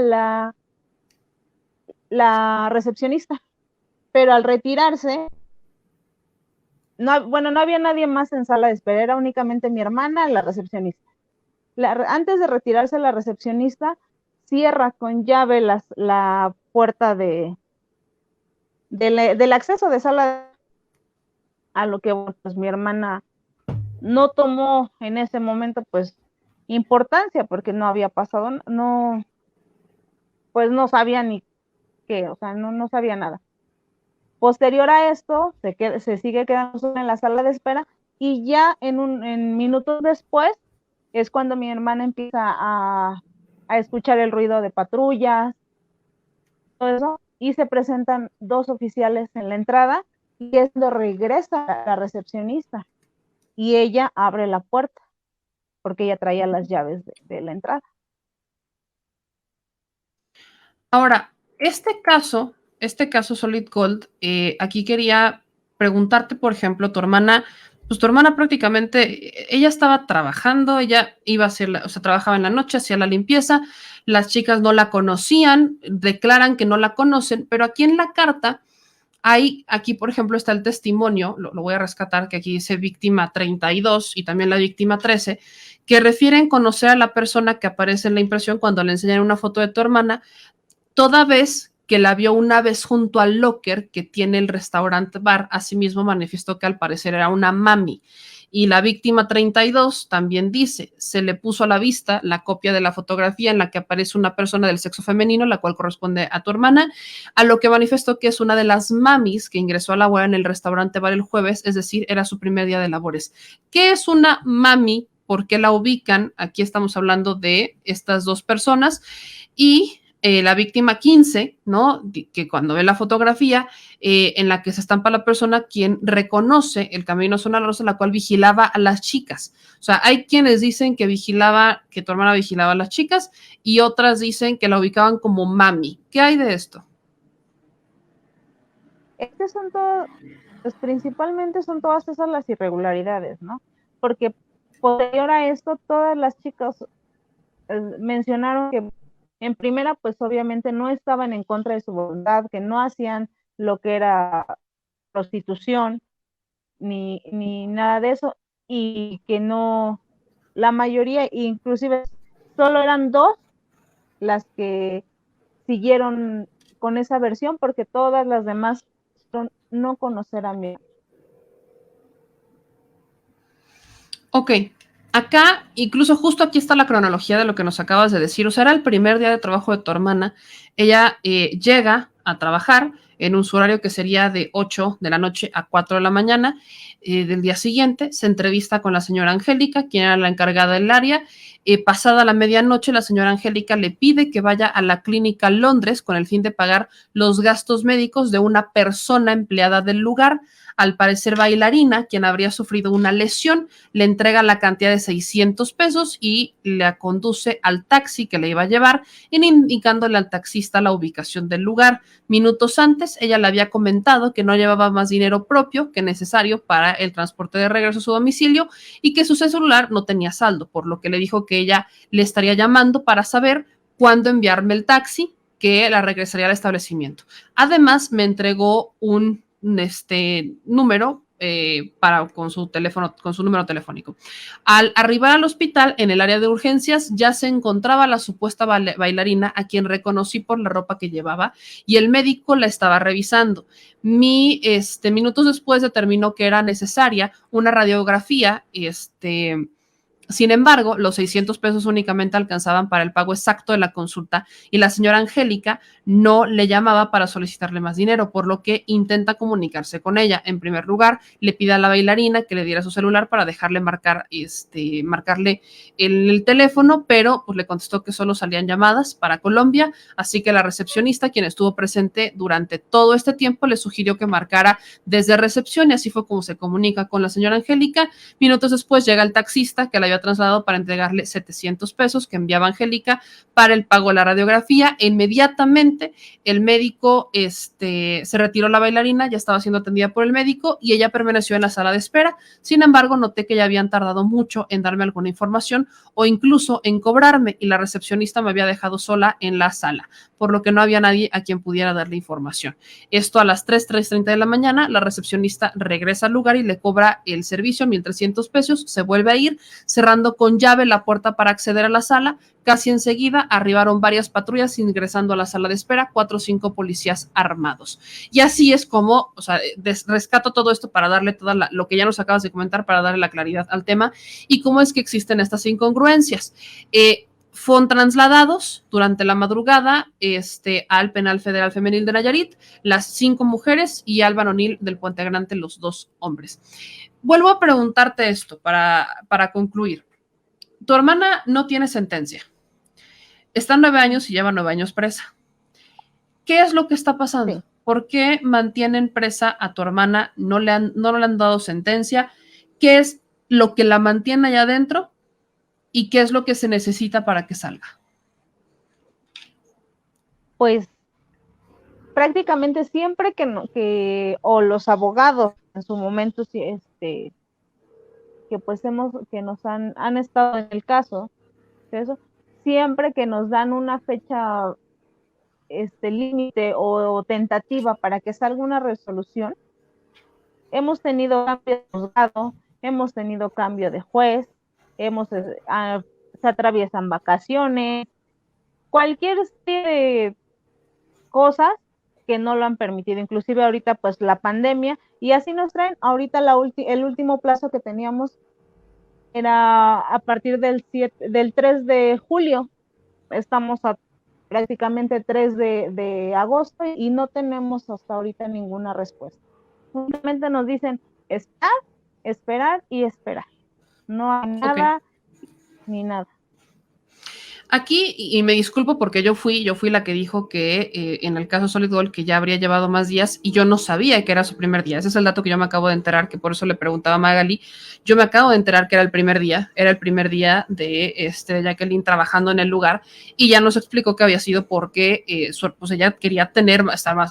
la recepcionista. Pero al retirarse, no había nadie más en sala de espera, era únicamente mi hermana, la recepcionista. Antes de retirarse la recepcionista, cierra con llave la puerta del acceso de sala, a lo que pues mi hermana no tomó en ese momento pues importancia, porque no había pasado, pues no sabía ni qué, o sea, no sabía nada. Posterior a esto, se sigue quedando en la sala de espera y ya en minutos después es cuando mi hermana empieza a escuchar el ruido de patrullas, todo eso, y se presentan 2 oficiales en la entrada y es cuando regresa la recepcionista y ella abre la puerta porque ella traía las llaves de la entrada. Ahora, este caso Solid Gold, aquí quería preguntarte, por ejemplo, tu hermana prácticamente, ella estaba trabajando, ella iba a hacer, trabajaba en la noche, hacía la limpieza, las chicas no la conocían, declaran que no la conocen, pero aquí en la carta aquí, por ejemplo, está el testimonio, lo voy a rescatar, que aquí dice víctima 32 y también la víctima 13, que refieren conocer a la persona que aparece en la impresión cuando le enseñan una foto de tu hermana, toda vez que la vio una vez junto al locker que tiene el restaurante bar. Asimismo manifestó que al parecer era una mami. Y la víctima 32 también dice, se le puso a la vista la copia de la fotografía en la que aparece una persona del sexo femenino, la cual corresponde a tu hermana, a lo que manifestó que es una de las mamis que ingresó a laborar en el restaurante bar el jueves, es decir, era su primer día de labores. ¿Qué es una mami? ¿Por qué la ubican? Aquí estamos hablando de estas 2 personas y la víctima 15, ¿no? Que cuando ve la fotografía en la que se estampa la persona, quien reconoce el camino Zona Rosa, la cual vigilaba a las chicas. O sea, hay quienes dicen que tu hermana vigilaba a las chicas y otras dicen que la ubicaban como mami. ¿Qué hay de esto? Pues principalmente son todas esas las irregularidades, ¿no? Porque posterior a esto, todas las chicas mencionaron que en primera, pues obviamente no estaban en contra de su voluntad, que no hacían lo que era prostitución, ni nada de eso, y que no, la mayoría, inclusive solo eran 2 las que siguieron con esa versión, porque todas las demás son no conocer a mí. Ok. Acá, incluso justo aquí está la cronología de lo que nos acabas de decir. O sea, era el primer día de trabajo de tu hermana. Ella llega a trabajar en un horario que sería de 8 de la noche a 4 de la mañana del día siguiente. Se entrevista con la señora Angélica, quien era la encargada del área. Pasada la medianoche, la señora Angélica le pide que vaya a la clínica Londres con el fin de pagar los gastos médicos de una persona empleada del lugar. Al parecer bailarina, quien habría sufrido una lesión, le entrega la cantidad de 600 pesos y la conduce al taxi que le iba a llevar, indicándole al taxista la ubicación del lugar. Minutos antes, ella le había comentado que no llevaba más dinero propio que necesario para el transporte de regreso a su domicilio y que su celular no tenía saldo, por lo que le dijo que ella le estaría llamando para saber cuándo enviarme el taxi, que la regresaría al establecimiento. Además, me entregó un número con su número telefónico. Al arribar al hospital, en el área de urgencias, ya se encontraba la supuesta bailarina, a quien reconocí por la ropa que llevaba, y el médico la estaba revisando. Minutos después determinó que era necesaria una radiografía Sin embargo, los 600 pesos únicamente alcanzaban para el pago exacto de la consulta y la señora Angélica no le llamaba para solicitarle más dinero, por lo que intenta comunicarse con ella. En primer lugar, le pide a la bailarina que le diera su celular para dejarle marcarle el teléfono, pero pues le contestó que solo salían llamadas para Colombia, así que la recepcionista, quien estuvo presente durante todo este tiempo, le sugirió que marcara desde recepción y así fue como se comunica con la señora Angélica. Minutos después llega el taxista que la había trasladado para entregarle 700 pesos que enviaba Angélica para el pago de la radiografía. E inmediatamente el médico se retiró, la bailarina ya estaba siendo atendida por el médico y ella permaneció en la sala de espera. Sin embargo, noté que ya habían tardado mucho en darme alguna información o incluso en cobrarme y la recepcionista me había dejado sola en la sala, por lo que no había nadie a quien pudiera darle información. Esto a las 3:30 de la mañana, la recepcionista regresa al lugar y le cobra el servicio, 1,300 pesos, se vuelve a ir, cerrando con llave la puerta para acceder a la sala. Casi enseguida arribaron varias patrullas ingresando a la sala de espera, 4 o 5 policías armados. Y así es como, rescato todo esto para darle lo que ya nos acabas de comentar, para darle la claridad al tema y cómo es que existen estas incongruencias. Fueron trasladados durante la madrugada al Penal Federal Femenil de Nayarit, las 5 mujeres y Álvaro O'Neill del Puente Grande, los 2 hombres. Vuelvo a preguntarte esto para concluir. Tu hermana no tiene sentencia. Está 9 años y lleva 9 años presa. ¿Qué es lo que está pasando? Sí. ¿Por qué mantienen presa a tu hermana? No le han dado sentencia. ¿Qué es lo que la mantiene allá adentro? ¿Y qué es lo que se necesita para que salga? Pues prácticamente siempre que los abogados en su momento que pues que nos han estado en el caso, eso, siempre que nos dan una fecha límite o tentativa para que salga una resolución, hemos tenido cambio de juzgado, hemos tenido cambio de juez, se atraviesan vacaciones, cualquier de cosas que no lo han permitido, inclusive ahorita pues la pandemia, y así nos traen. Ahorita el último plazo que teníamos era a partir del 3 de julio, estamos a prácticamente 3 de agosto y no tenemos hasta ahorita ninguna respuesta. Simplemente nos dicen esperar y esperar. No hay nada, ni nada. Aquí, y me disculpo porque yo fui la que dijo que en el caso Solid Gold que ya habría llevado más días y yo no sabía que era su primer día. Ese es el dato que yo me acabo de enterar, que por eso le preguntaba a Magali. Yo me acabo de enterar que era el primer día de Jacqueline trabajando en el lugar y ya nos explicó que había sido porque pues ella quería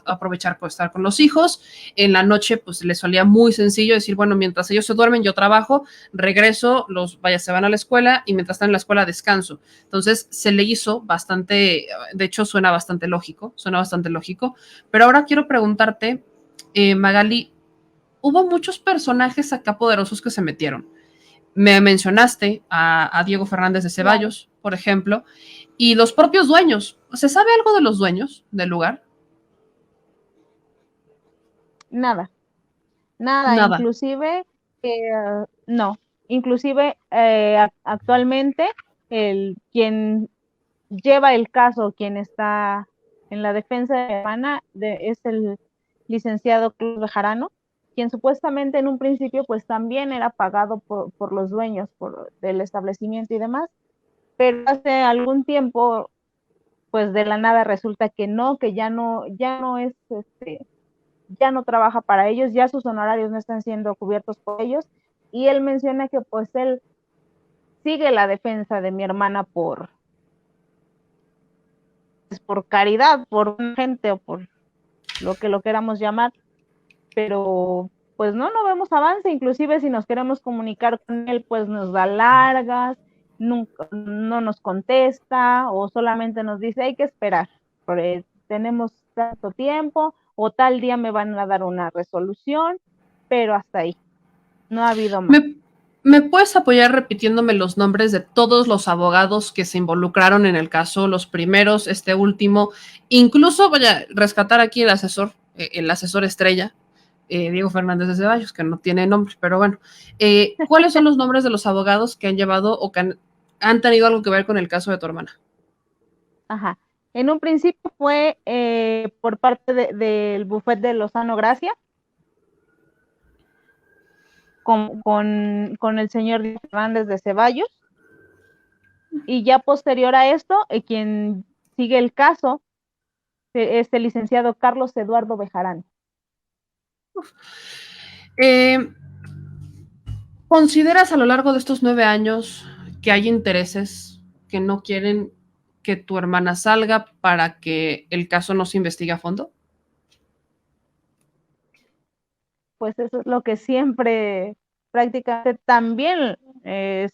aprovechar por estar con los hijos. En la noche pues le solía muy sencillo decir, bueno, mientras ellos se duermen yo trabajo, regreso, se van a la escuela y mientras están en la escuela descanso. Entonces se le hizo bastante, de hecho suena bastante lógico, pero ahora quiero preguntarte, Magali, hubo muchos personajes acá poderosos que se metieron. Me mencionaste a Diego Fernández de Ceballos, por ejemplo, y los propios dueños. ¿Se sabe algo de los dueños del lugar? Nada. Inclusive, no, inclusive actualmente quien lleva el caso, quien está en la defensa de mi hermana, es el licenciado Cruz Bejarano, quien supuestamente en un principio pues también era pagado por los dueños del establecimiento y demás, pero hace algún tiempo pues de la nada resulta que ya no es ya no trabaja para ellos, ya sus honorarios no están siendo cubiertos por ellos, y él menciona que pues él sigue la defensa de mi hermana por caridad, por gente o por lo que lo queramos llamar, pero pues no vemos avance. Inclusive si nos queremos comunicar con él, pues nos da largas, nunca, no nos contesta o solamente nos dice hay que esperar, porque tenemos tanto tiempo o tal día me van a dar una resolución, pero hasta ahí, no ha habido más. ¿Me puedes apoyar repitiéndome los nombres de todos los abogados que se involucraron en el caso, los primeros, último? Incluso voy a rescatar aquí el asesor estrella, Diego Fernández de Ceballos, que no tiene nombre, pero bueno. ¿Cuáles son los nombres de los abogados que han llevado o que han tenido algo que ver con el caso de tu hermana? Ajá. En un principio fue por parte del bufete de Lozano Gracia, con el señor Diego Fernández de Ceballos, y ya posterior a esto, quien sigue el caso es el licenciado Carlos Eduardo Bejarano. ¿Consideras a lo largo de estos 9 años que hay intereses que no quieren que tu hermana salga para que el caso no se investigue a fondo? Pues eso es lo que siempre, prácticamente también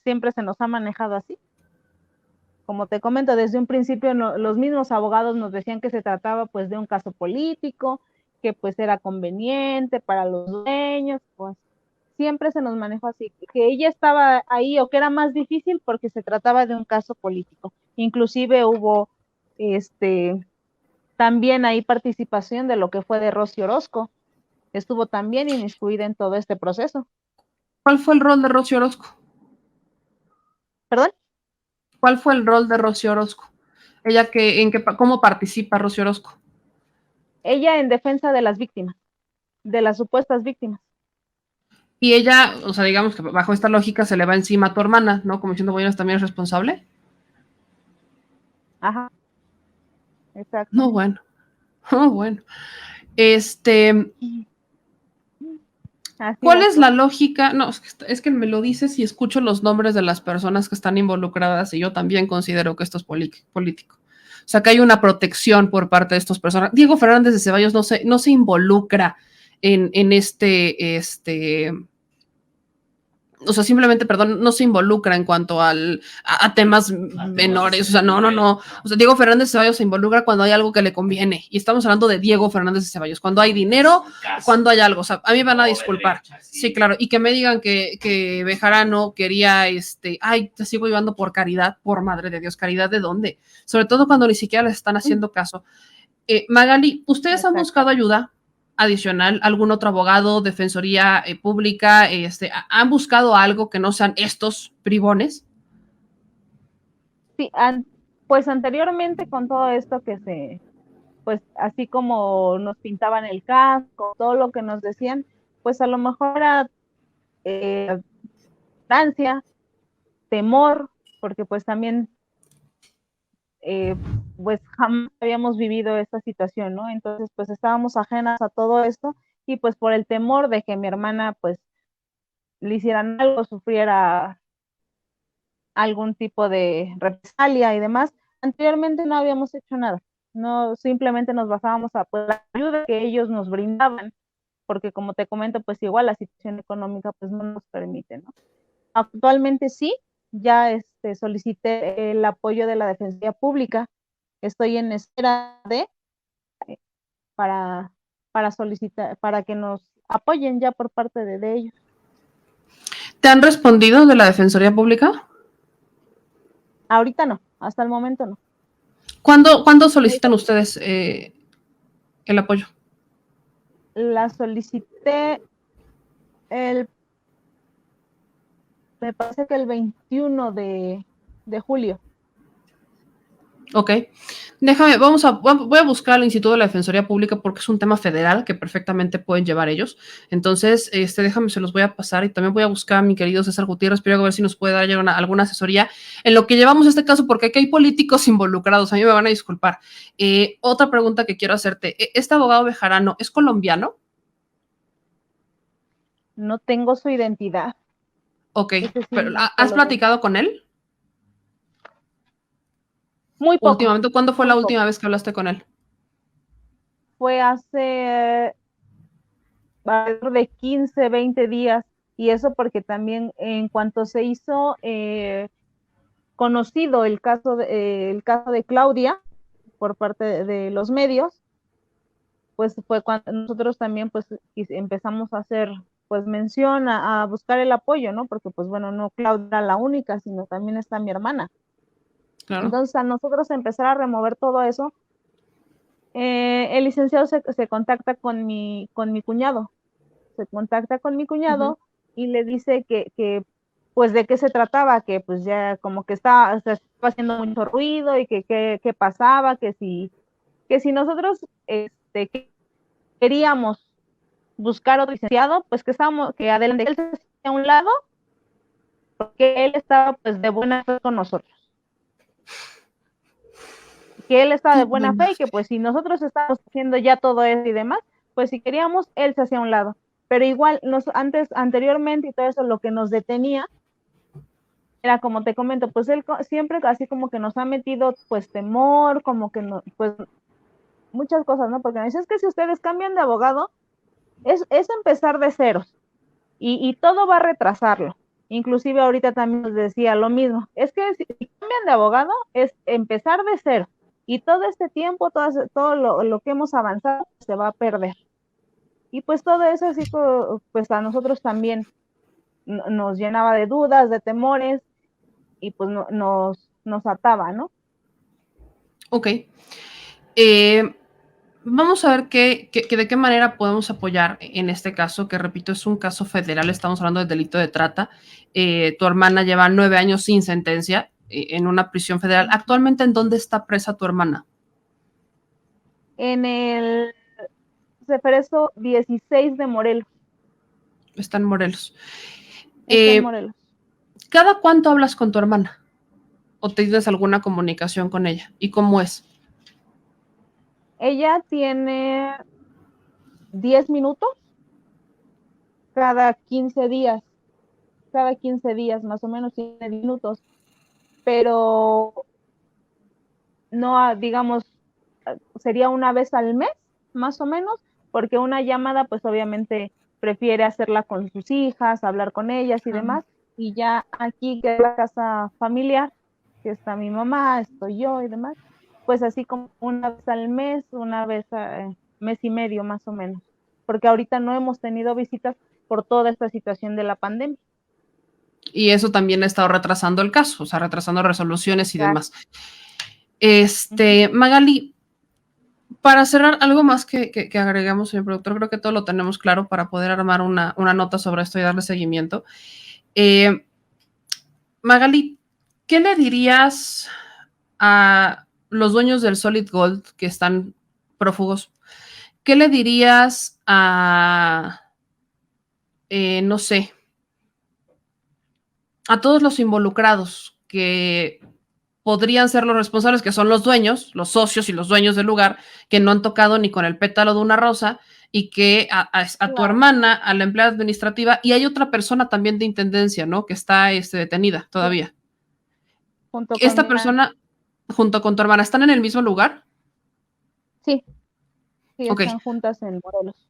siempre se nos ha manejado así. Como te comento, desde un principio los mismos abogados nos decían que se trataba pues de un caso político, que pues era conveniente para los dueños, pues siempre se nos manejó así, que ella estaba ahí o que era más difícil porque se trataba de un caso político. Inclusive hubo también ahí participación de lo que fue de Rosy Orozco, estuvo también inmiscuida en todo este proceso. ¿Cuál fue el rol de Rosy Orozco? ¿Perdón? ¿Cuál fue el rol de Rosy Orozco? ¿Cómo participa Rosy Orozco? Ella en defensa de las víctimas, de las supuestas víctimas. Y ella, o sea, digamos que bajo esta lógica se le va encima a tu hermana, ¿no? Como diciendo, bueno, también es responsable. Ajá. Exacto. No, bueno. No, bueno. Así ¿Cuál es la lógica? No, es que me lo dices y escucho los nombres de las personas que están involucradas y yo también considero que esto es político. O sea, que hay una protección por parte de estas personas. Diego Fernández de Ceballos no se involucra en o sea, simplemente, perdón, no se involucra en cuanto a temas menores, o sea, no. O sea, Diego Fernández de Ceballos se involucra cuando hay algo que le conviene, y estamos hablando de Diego Fernández de Ceballos, cuando hay dinero, cuando hay algo, o sea, a mí me van a disculpar, sí, claro, y que me digan que Bejarano quería, te sigo llevando por caridad, por madre de Dios, ¿caridad de dónde? Sobre todo cuando ni siquiera les están haciendo caso. Magali, ¿ustedes han buscado ayuda adicional, algún otro abogado, defensoría pública, han buscado algo que no sean estos bribones? Sí, pues anteriormente con todo esto pues así como nos pintaban el casco, todo lo que nos decían, pues a lo mejor era ansia, temor, porque pues también pues jamás habíamos vivido esta situación, ¿no? Entonces pues estábamos ajenas a todo esto y pues por el temor de que mi hermana pues le hicieran algo, sufriera algún tipo de represalia y demás, anteriormente no habíamos hecho nada, no, simplemente nos basábamos a pues, la ayuda que ellos nos brindaban, porque como te comento, pues igual la situación económica pues no nos permite, ¿no? Actualmente sí, ya solicité el apoyo de la Defensoría Pública, estoy en espera para solicitar, para que nos apoyen ya por parte de ellos. ¿Te han respondido de la Defensoría Pública? Ahorita no, hasta el momento no. ¿Cuándo solicitan ustedes el apoyo? La solicité me parece que el 21 de julio. Ok, voy a buscar al Instituto de la Defensoría Pública porque es un tema federal que perfectamente pueden llevar ellos. Entonces, déjame, se los voy a pasar y también voy a buscar a mi querido César Gutiérrez, pero a ver si nos puede dar alguna asesoría en lo que llevamos este caso, porque aquí hay políticos involucrados, a mí me van a disculpar. Otra pregunta que quiero hacerte, ¿este abogado Bejarano es colombiano? No tengo su identidad. Ok, pero ¿has platicado con él? Muy poco. Últimamente, ¿cuándo fue la última vez que hablaste con él? Fue hace alrededor de 15, 20 días, y eso porque también en cuanto se hizo conocido el caso de Claudia por parte de los medios, pues fue cuando nosotros también pues empezamos a hacer pues mención a buscar el apoyo, ¿no? Porque pues bueno, no Claudia era la única, sino también está mi hermana. Claro. Entonces a nosotros empezar a remover todo eso, el licenciado se contacta con mi cuñado, se contacta con mi cuñado y le dice que pues de qué se trataba, que pues ya como que se estaba haciendo mucho ruido y que qué pasaba, que si nosotros queríamos buscar otro licenciado, pues que adelante él se hacía a un lado, porque él estaba pues de buena fe con nosotros. Que él estaba de buena fe y que pues si nosotros estábamos haciendo ya todo eso y demás, pues si queríamos, él se hacía a un lado. Pero igual, anteriormente y todo eso, lo que nos detenía era, como te comento, pues él siempre así como que nos ha metido pues temor, como que no, pues muchas cosas, ¿no? Porque me dice, es que si ustedes cambian de abogado, es empezar de ceros y todo va a retrasarlo. Inclusive ahorita también nos decía lo mismo, es que si cambian de abogado es empezar de cero y todo este tiempo, todo lo que hemos avanzado se va a perder. Y pues todo eso así pues a nosotros también nos llenaba de dudas, de temores y pues nos ataba, ¿no? Ok. Vamos a ver de qué manera podemos apoyar en este caso, que repito, es un caso federal, estamos hablando del delito de trata. Tu hermana lleva 9 años sin sentencia en una prisión federal. ¿Actualmente en dónde está presa tu hermana? En el Ceferezo 16 de Morelos. Está en Morelos. Está en Morelos. ¿Cada cuánto hablas con tu hermana? ¿O tienes alguna comunicación con ella? ¿Y cómo es? Ella tiene 10 minutos cada 15 días. Cada 15 días más o menos tiene 10 minutos. Pero no, digamos, sería una vez al mes, más o menos, porque una llamada, pues obviamente prefiere hacerla con sus hijas, hablar con ellas y demás. Y ya aquí, que es la casa familiar, que está mi mamá, estoy yo y demás, pues así como una vez al mes, una vez mes y medio más o menos, porque ahorita no hemos tenido visitas por toda esta situación de la pandemia. Y eso también ha estado retrasando el caso, o sea, retrasando resoluciones y demás. Magali, para cerrar, algo más que agregamos, señor productor, creo que todo lo tenemos claro para poder armar una nota sobre esto y darle seguimiento. Magali, ¿qué le dirías a los dueños del Solid Gold que están prófugos? ¿Qué le dirías a, no sé, a todos los involucrados que podrían ser los responsables, que son los dueños, los socios y los dueños del lugar, que no han tocado ni con el pétalo de una rosa, y que a tu hermana, a la empleada administrativa, y hay otra persona también de intendencia, ¿no? Que está detenida todavía. Junto con Esta persona, junto con tu hermana, ¿están en el mismo lugar? Sí, sí, Ok. están juntas en Morelos.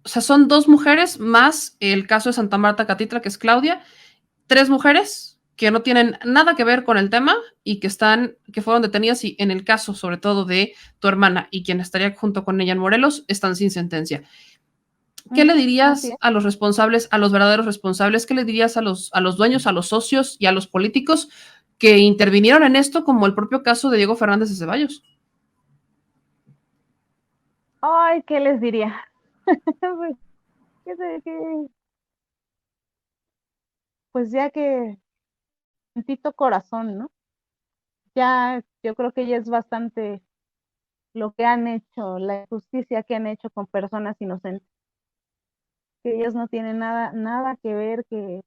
O sea, son 2 mujeres más el caso de Santa Marta Catitra, que es Claudia, 3 mujeres que no tienen nada que ver con el tema y que fueron detenidas, y en el caso sobre todo de tu hermana y quien estaría junto con ella en Morelos, están sin sentencia. ¿Qué le dirías a los responsables, a los verdaderos responsables? ¿Qué le dirías a los dueños, a los socios y a los políticos que intervinieron en esto, como el propio caso de Diego Fernández de Ceballos? Ay, ¿qué les diría? Pues ya que tantito corazón, ¿no? Ya yo creo que ya es bastante lo que han hecho, la injusticia que han hecho con personas inocentes, que ellos no tienen nada que ver, que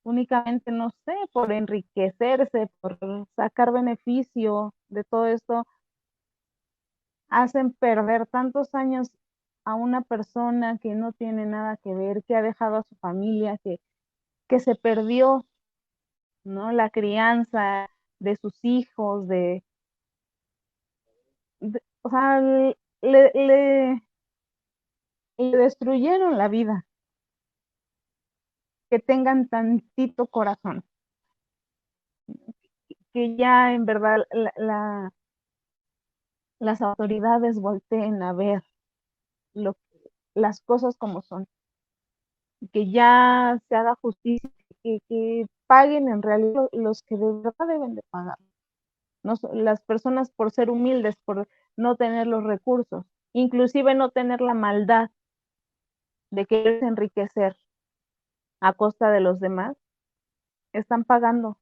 únicamente, no sé, por enriquecerse, por sacar beneficio de todo esto, hacen perder tantos años a una persona que no tiene nada que ver, que ha dejado a su familia, que se perdió, ¿no? La crianza de sus hijos, o sea, le destruyeron la vida. Que tengan tantito corazón, que ya en verdad las autoridades volteen a ver las cosas como son, que ya se haga justicia, que paguen en realidad los que de verdad deben de pagar. No, las personas por ser humildes, por no tener los recursos, inclusive no tener la maldad de querer enriquecer a costa de los demás, están pagando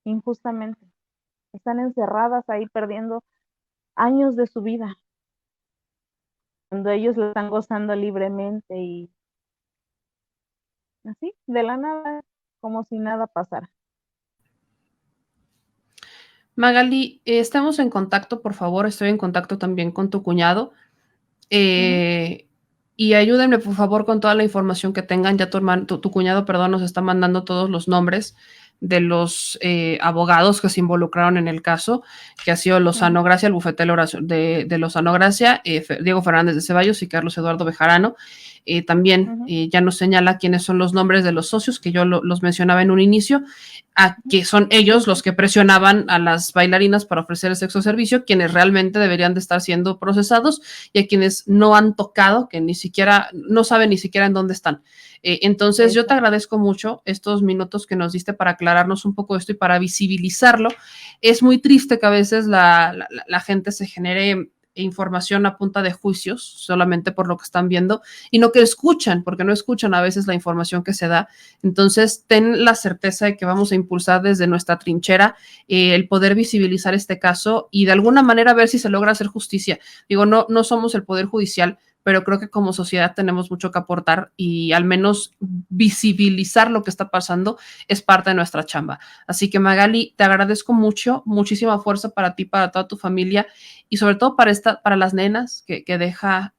injustamente. Están encerradas ahí perdiendo años de su vida, cuando ellos lo están gozando libremente y así, de la nada, como si nada pasara. Magali, estamos en contacto, por favor. Estoy en contacto también con tu cuñado. Y ayúdenme, por favor, con toda la información que tengan. Ya tu cuñado, perdón, nos está mandando todos los nombres de los abogados que se involucraron en el caso, que ha sido Lozano Gracia, el bufete de Lozano Gracia, Diego Fernández de Ceballos y Carlos Eduardo Bejarano. También ya nos señala quiénes son los nombres de los socios, que yo los mencionaba en un inicio, que son ellos los que presionaban a las bailarinas para ofrecer el sexo servicio, quienes realmente deberían de estar siendo procesados, y a quienes no han tocado, que no saben ni siquiera en dónde están. Entonces, yo te agradezco mucho estos minutos que nos diste para aclararnos un poco esto y para visibilizarlo. Es muy triste que a veces la gente se genere información a punta de juicios solamente por lo que están viendo y no que escuchan, porque no escuchan a veces la información que se da. Entonces, ten la certeza de que vamos a impulsar desde nuestra trinchera el poder visibilizar este caso y de alguna manera ver si se logra hacer justicia. Digo, no somos el Poder Judicial, pero creo que como sociedad tenemos mucho que aportar y al menos visibilizar lo que está pasando es parte de nuestra chamba. Así que Magali, te agradezco mucho, muchísima fuerza para ti, para toda tu familia y sobre todo para las nenas que deja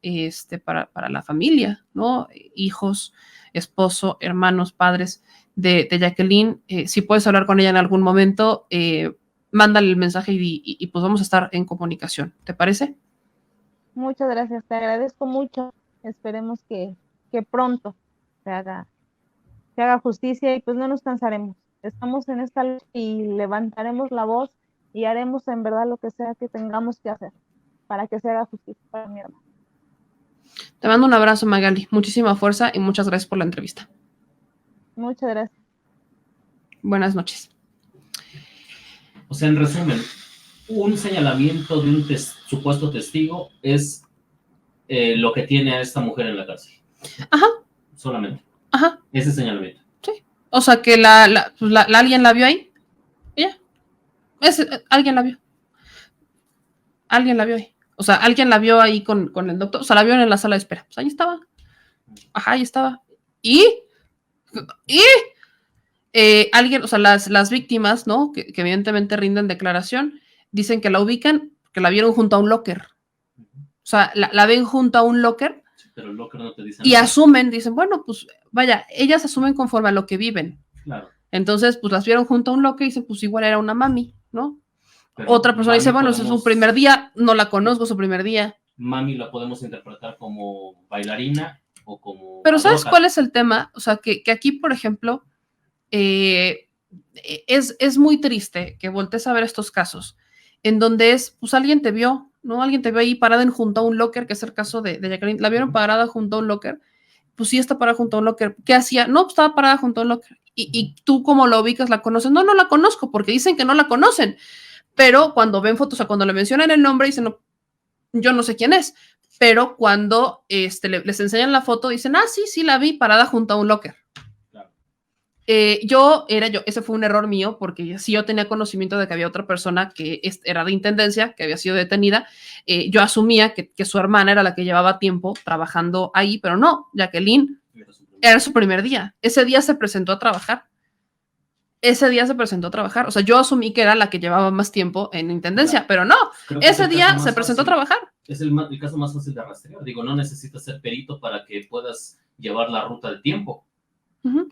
para la familia, ¿no? Hijos, esposo, hermanos, padres de Jacqueline. Si puedes hablar con ella en algún momento, mándale el mensaje y pues vamos a estar en comunicación. ¿Te parece? Muchas gracias, te agradezco mucho. Esperemos que pronto se haga justicia y pues no nos cansaremos. Estamos en esta lucha y levantaremos la voz y haremos en verdad lo que sea que tengamos que hacer para que se haga justicia para mi hermano. Te mando un abrazo, Magali. Muchísima fuerza y muchas gracias por la entrevista. Muchas gracias. Buenas noches. O sea, en resumen, un señalamiento de un supuesto testigo es lo que tiene a esta mujer en la cárcel. Ajá. Solamente. Ajá. Ese señalamiento. Sí. O sea, que alguien la vio ahí. Ya. Alguien la vio. Alguien la vio ahí. O sea, alguien la vio ahí con el doctor. O sea, la vio en la sala de espera. Pues ahí estaba. Ajá, ahí estaba. Y alguien, o sea, las víctimas, ¿no? Que evidentemente rinden declaración, dicen que la ubican, que la vieron junto a un locker. O sea, la ven junto a un locker. Sí, pero el locker no te dice y nada. asumen, dicen, bueno, pues vaya, ellas asumen conforme a lo que viven. Claro. Entonces, pues las vieron junto a un locker y dicen, pues igual era una mami, ¿no? Pero otra persona dice, bueno, ese es su primer día, no la conozco, su primer día. Mami la podemos interpretar como bailarina o como... Pero ¿sabes madroca? cuál es el tema? O sea, que aquí, por ejemplo, es muy triste que voltees a ver estos casos en donde pues alguien te vio, ¿no? Alguien te vio ahí parada junto a un locker, que es el caso de Jacqueline. La vieron parada junto a un locker. Pues sí, está parada junto a un locker. ¿Qué hacía? No, pues estaba parada junto a un locker. Y tú, como la ubicas, la conoces. No la conozco, porque dicen que no la conocen. Pero cuando ven fotos, o sea, cuando le mencionan el nombre, dicen, no, yo no sé quién es. Pero cuando les enseñan la foto, dicen, sí, la vi parada junto a un locker. Claro. Ese fue un error mío, porque sí yo tenía conocimiento de que había otra persona que era de intendencia, que había sido detenida. Yo asumía que su hermana era la que llevaba tiempo trabajando ahí, pero no, Jacqueline era su primer día. Ese día se presentó a trabajar. O sea, yo asumí que era la que llevaba más tiempo en intendencia, pero no. Ese día se presentó a trabajar. Es el caso más fácil de rastrear. Digo, no necesitas ser perito para que puedas llevar la ruta del tiempo.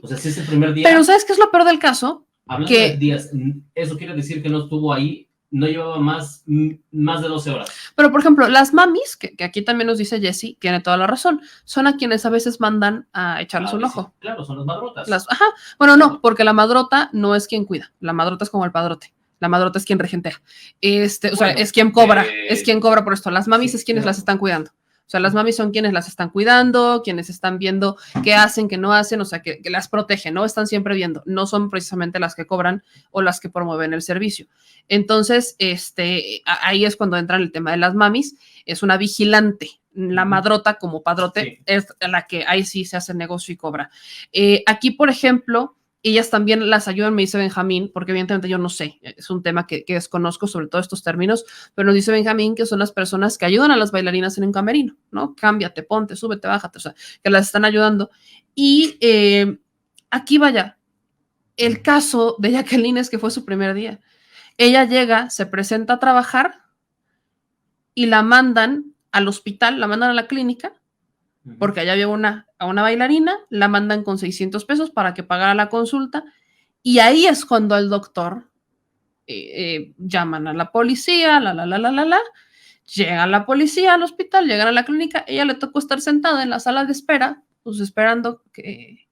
O sea, si es el primer día... Pero ¿sabes qué es lo peor del caso? Hablando de días, eso quiere decir que no estuvo ahí, no llevaba más de 12 horas. Pero, por ejemplo, las mamis, que aquí también nos dice Jessie, tiene toda la razón, son a quienes a veces mandan a echarles un ojo. Sí, claro, son las madrotas. Bueno, no, porque la madrota no es quien cuida, la madrota es como el padrote. La madrota es quien regentea. O sea, es quien cobra por esto. Las mamis es quienes las están cuidando. O sea, las mamis son quienes las están cuidando, quienes están viendo qué hacen, qué no hacen, o sea, que las protegen, ¿no? Están siempre viendo, no son precisamente las que cobran o las que promueven el servicio. Entonces, ahí es cuando entra el tema de las mamis, es una vigilante, la madrota como padrote, sí, es la que ahí sí se hace negocio y cobra. Aquí, por ejemplo, ellas también las ayudan, me dice Benjamín, porque evidentemente yo no sé, es un tema que desconozco sobre todos estos términos, pero nos dice Benjamín que son las personas que ayudan a las bailarinas en un camerino, ¿no? Cámbiate, ponte, súbete, bájate, o sea, que las están ayudando. Y aquí vaya, el caso de Jacqueline es que fue su primer día. Ella llega, se presenta a trabajar y la mandan al hospital, la mandan a la clínica, porque allá había a una bailarina, la mandan con 600 pesos para que pagara la consulta, y ahí es cuando el doctor llaman a la policía, llega la policía al hospital, llegan a la clínica, ella le tocó estar sentada en la sala de espera, pues esperando que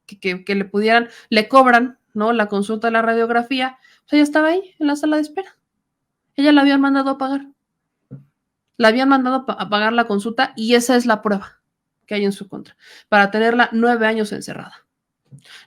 le pudieran, le cobran, ¿no? La consulta de la radiografía, pues ella estaba ahí en la sala de espera, ella la habían mandado a pagar. La habían mandado a pagar la consulta y esa es la prueba que hay en su contra, para tenerla 9 años encerrada.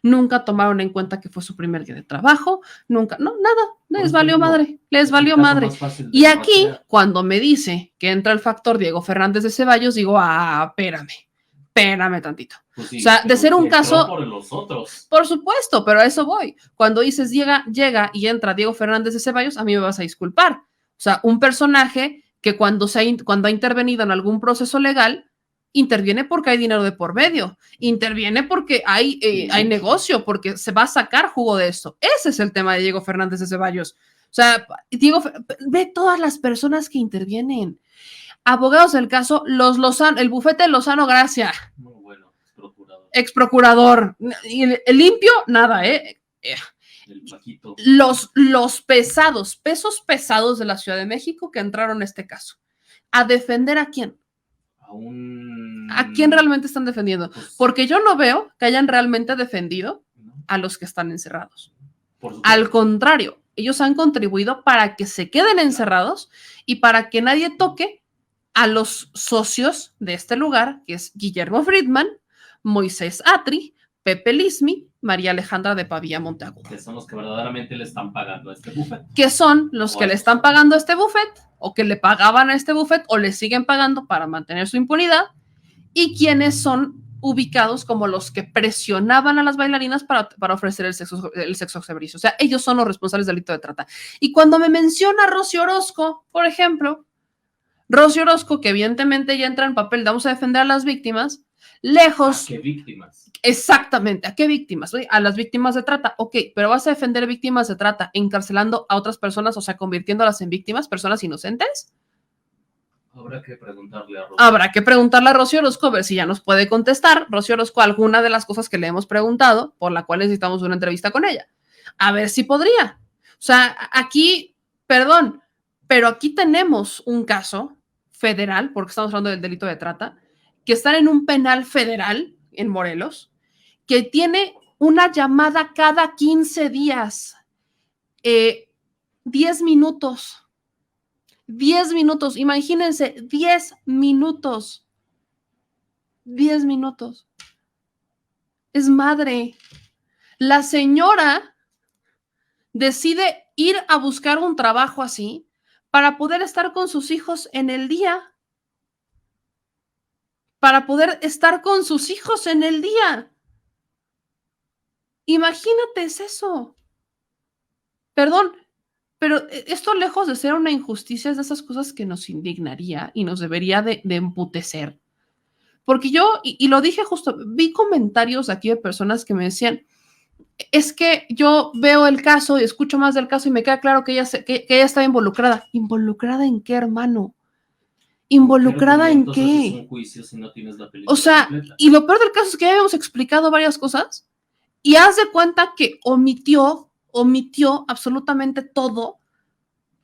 Nunca tomaron en cuenta que fue su primer día de trabajo, nunca, no, nada, les valió madre, les valió madre. Y aquí, cuando me dice que entra el factor Diego Fernández de Ceballos, digo, espérame tantito. Pues sí, o sea, de ser un caso... Por los otros. Por supuesto, pero a eso voy. Cuando dices llega y entra Diego Fernández de Ceballos, a mí me vas a disculpar. O sea, un personaje que cuando ha intervenido en algún proceso legal, interviene porque hay dinero de por medio, interviene porque hay negocio, porque se va a sacar jugo de esto. Ese es el tema de Diego Fernández de Ceballos. O sea, Diego, ve todas las personas que intervienen. Abogados del caso, los Lozano, el bufete Lozano Gracia. Muy bueno, ex procurador. El limpio, nada, Los pesos pesados de la Ciudad de México que entraron en este caso. ¿A defender a quién? ¿A quién realmente están defendiendo? Porque yo no veo que hayan realmente defendido a los que están encerrados. Al contrario, ellos han contribuido para que se queden encerrados y para que nadie toque a los socios de este lugar, que es Guillermo Friedman, Moisés Atri, Pepe Lismi, María Alejandra de Pavía Monteagudo. Que son los que verdaderamente le están pagando a este buffet. Que son los que le están pagando a este buffet, o que le pagaban a este buffet, o le siguen pagando para mantener su impunidad, y quienes son ubicados como los que presionaban a las bailarinas para ofrecer el sexo servicio. O sea, ellos son los responsables del delito de trata. Y cuando me menciona Rocío Orozco, por ejemplo, Rocío Orozco, que evidentemente ya entra en papel de vamos a defender a las víctimas, lejos... ¿A qué víctimas? Exactamente, ¿a qué víctimas? A las víctimas de trata, ok, pero vas a defender víctimas de trata encarcelando a otras personas, o sea, convirtiéndolas en víctimas, personas inocentes. Habrá que preguntarle a Rocío. Habrá que preguntarle a Rocío Orozco, a ver si ya nos puede contestar, Rocío Orozco, alguna de las cosas que le hemos preguntado, por la cual necesitamos una entrevista con ella. A ver si podría. O sea, aquí, perdón, pero aquí tenemos un caso federal, porque estamos hablando del delito de trata, que están en un penal federal en Morelos, que tiene una llamada cada 15 días, 10 minutos. 10 minutos, imagínense, 10 minutos. 10 minutos. Es madre. La señora decide ir a buscar un trabajo así para poder estar con sus hijos en el día. Para poder estar con sus hijos en el día. Imagínate, es eso. Perdón, pero esto lejos de ser una injusticia es de esas cosas que nos indignaría y nos debería de emputecer. Porque yo, y lo dije justo, vi comentarios aquí de personas que me decían, es que yo veo el caso y escucho más del caso y me queda claro que ella está involucrada. ¿Involucrada en qué, hermano? ¿Involucrada en qué? Es un juicio si no tienes la película o sea, completa. Y lo peor del caso es que ya habíamos explicado varias cosas y haz de cuenta que omitió absolutamente todo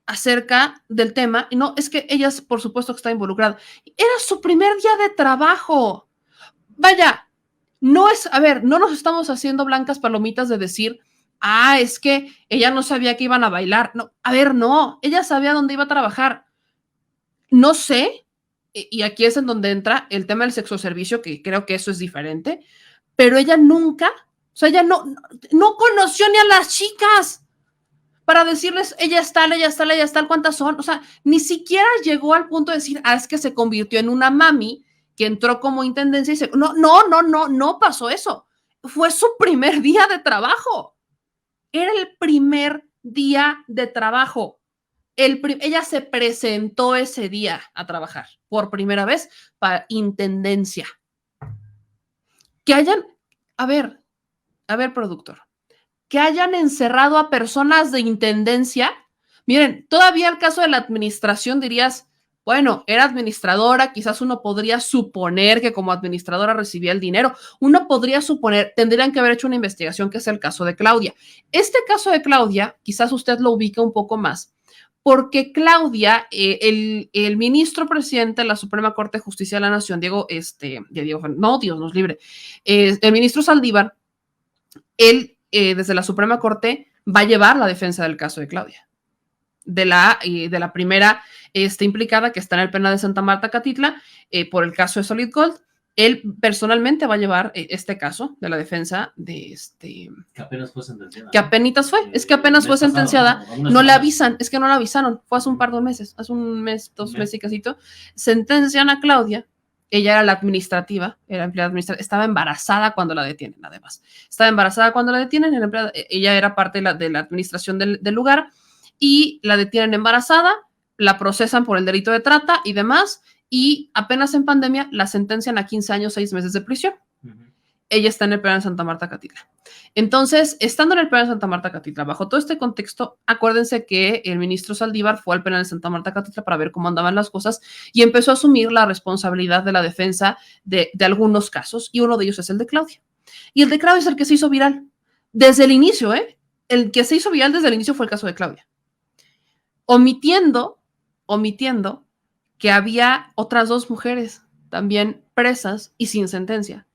acerca del tema. Y no, es que ella, por supuesto que está involucrada. Era su primer día de trabajo. Vaya, no nos estamos haciendo blancas palomitas de decir, es que ella no sabía que iban a bailar. No, no, ella sabía dónde iba a trabajar. No sé y aquí es en donde entra el tema del sexo servicio, que creo que eso es diferente, pero ella nunca, o sea, ella no conoció ni a las chicas para decirles, ella es tal, ¿cuántas son? O sea, ni siquiera llegó al punto de decir, es que se convirtió en una mami que entró como intendencia y se... No pasó eso. Fue su primer día de trabajo. Era el primer día de trabajo. Ella se presentó ese día a trabajar por primera vez para intendencia. Que hayan, a ver, productor, que hayan encerrado a personas de intendencia. Miren, todavía el caso de la administración dirías, bueno, era administradora, quizás uno podría suponer que como administradora recibía el dinero, uno podría suponer, tendrían que haber hecho una investigación, que es el caso de Claudia. Este caso de Claudia, quizás usted lo ubica un poco más, porque Claudia, el ministro presidente de la Suprema Corte de Justicia de la Nación, Dios nos libre, el ministro Saldívar, él desde la Suprema Corte va a llevar la defensa del caso de Claudia, de la primera implicada que está en el penal de Santa Marta, Catitla, por el caso de Solid Gold. Él personalmente va a llevar este caso de la defensa de Que apenas fue sentenciada. Que apenas fue. Es que apenas fue sentenciada. No le avisan. Es que no la avisaron. Fue hace un par de meses. Hace un mes, 2 meses y casito. Sentencian a Claudia. Ella era la administrativa. Era empleada administrativa. Estaba embarazada cuando la detienen, además. Estaba embarazada cuando la detienen. Ella era parte de la administración del lugar. Y la detienen embarazada. La procesan por el delito de trata y demás. Y apenas en pandemia la sentencian a 15 años, 6 meses de prisión. Ella está en el penal de Santa Marta, Catitla. Entonces, estando en el penal de Santa Marta, Catitla, bajo todo este contexto, acuérdense que el ministro Saldívar fue al penal de Santa Marta, Catitla para ver cómo andaban las cosas y empezó a asumir la responsabilidad de la defensa de algunos casos, y uno de ellos es el de Claudia. Y el de Claudia es el que se hizo viral desde el inicio, ¿eh? El que se hizo viral desde el inicio fue el caso de Claudia. Omitiendo que había otras 2 mujeres también presas y sin sentencia.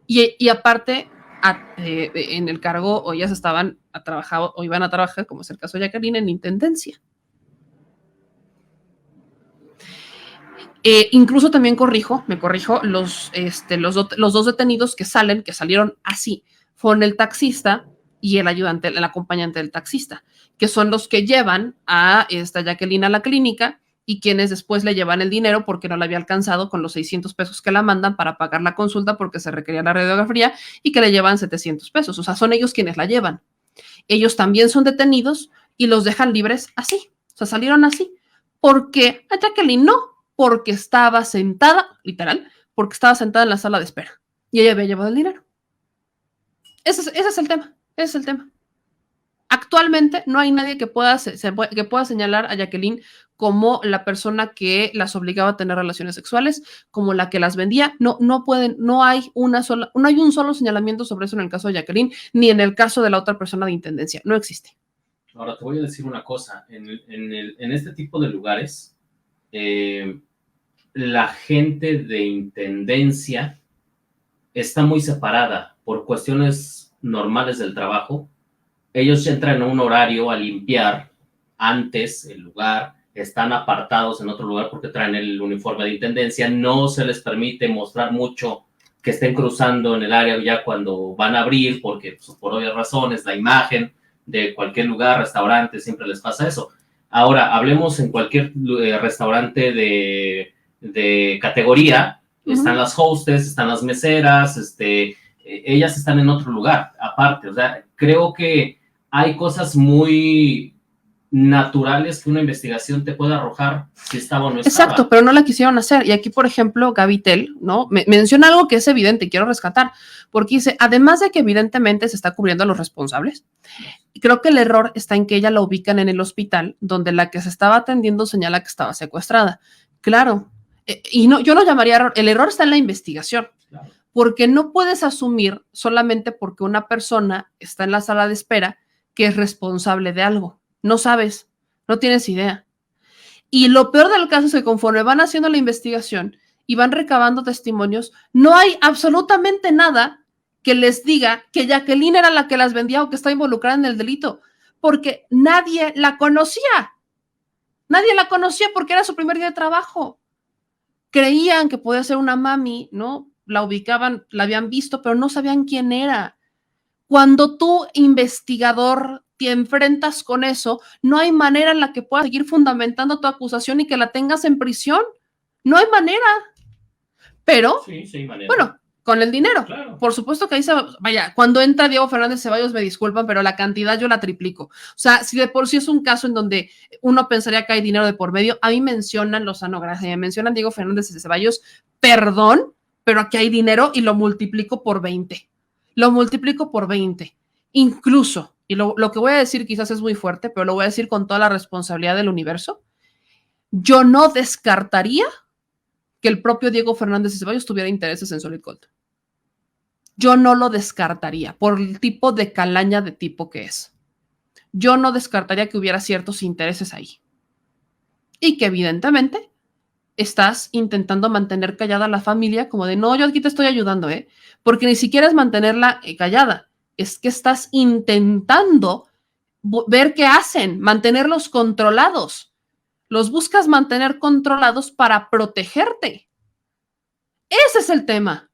Y aparte, en el cargo, o ellas estaban a trabajar, o iban a trabajar, como es el caso de Jacqueline, en intendencia. Incluso también me corrijo, los 2 detenidos que salieron así, fueron el taxista y el acompañante del taxista, que son los que llevan a esta Jacqueline a la clínica, y quienes después le llevan el dinero porque no le había alcanzado con los 600 pesos que la mandan para pagar la consulta porque se requería la radiografía, y que le llevan 700 pesos. O sea, son ellos quienes la llevan. Ellos también son detenidos y los dejan libres así. O sea, salieron así. ¿Por qué a Jacqueline no? Porque estaba sentada, literal, porque estaba sentada en la sala de espera y ella había llevado el dinero. Ese es el tema. Ese es el tema. Actualmente no hay nadie que pueda señalar a Jacqueline como la persona que las obligaba a tener relaciones sexuales, como la que las vendía. No hay un solo señalamiento sobre eso en el caso de Jacqueline, ni en el caso de la otra persona de intendencia. No existe. Ahora te voy a decir una cosa. En este tipo de lugares, la gente de intendencia está muy separada por cuestiones normales del trabajo. Ellos entran a un horario a limpiar antes el lugar, están apartados en otro lugar porque traen el uniforme de intendencia, no se les permite mostrar mucho que estén cruzando en el área ya cuando van a abrir, porque pues, por obvias razones, la imagen de cualquier lugar, restaurante, siempre les pasa eso. Ahora, hablemos en cualquier restaurante de categoría, están las hostess, están las meseras, ellas están en otro lugar, aparte. O sea, creo que hay cosas muy naturales que una investigación te puede arrojar si estaba o no estaba. Exacto, pero no la quisieron hacer. Y aquí, por ejemplo, Gabitel, ¿no? Menciona algo que es evidente, quiero rescatar, porque dice, además de que evidentemente se está cubriendo a los responsables, creo que el error está en que ella la ubican en el hospital, donde la que se estaba atendiendo señala que estaba secuestrada. Claro, y no, yo lo llamaría error. El error está en la investigación. Claro. Porque no puedes asumir solamente porque una persona está en la sala de espera que es responsable de algo. No sabes, no tienes idea. Y lo peor del caso es que conforme van haciendo la investigación y van recabando testimonios, no hay absolutamente nada que les diga que Jacqueline era la que las vendía o que está involucrada en el delito, porque nadie la conocía. Nadie la conocía porque era su primer día de trabajo. creían que podía ser una mami, ¿no? La ubicaban, la habían visto, pero no sabían quién era. Cuando tú, investigador, te enfrentas con eso, no hay manera en la que puedas seguir fundamentando tu acusación y que la tengas en prisión. No hay manera. Pero, Sí, sí, manera. bueno, con el dinero. Claro. Por supuesto que ahí se vaya, cuando entra Diego Fernández Ceballos, me disculpan, pero la cantidad yo la triplico. O sea, si de por sí es un caso en donde uno pensaría que hay dinero de por medio, a mí mencionan Lozano Gracia, me mencionan Diego Fernández Ceballos, perdón, pero aquí hay dinero y lo multiplico por 20. Lo multiplico por 20. Incluso, y lo que voy a decir quizás es muy fuerte, pero lo voy a decir con toda la responsabilidad del universo, yo no descartaría que el propio Diego Fernández Ceballos tuviera intereses en Solid Gold. Yo no lo descartaría por el tipo de calaña de tipo que es. Yo no descartaría que hubiera ciertos intereses ahí. Y que evidentemente estás intentando mantener callada a la familia como de, no, yo aquí te estoy ayudando, porque ni siquiera es mantenerla callada, es que estás intentando ver qué hacen, mantenerlos controlados. Los buscas mantener controlados para protegerte. Ese es el tema.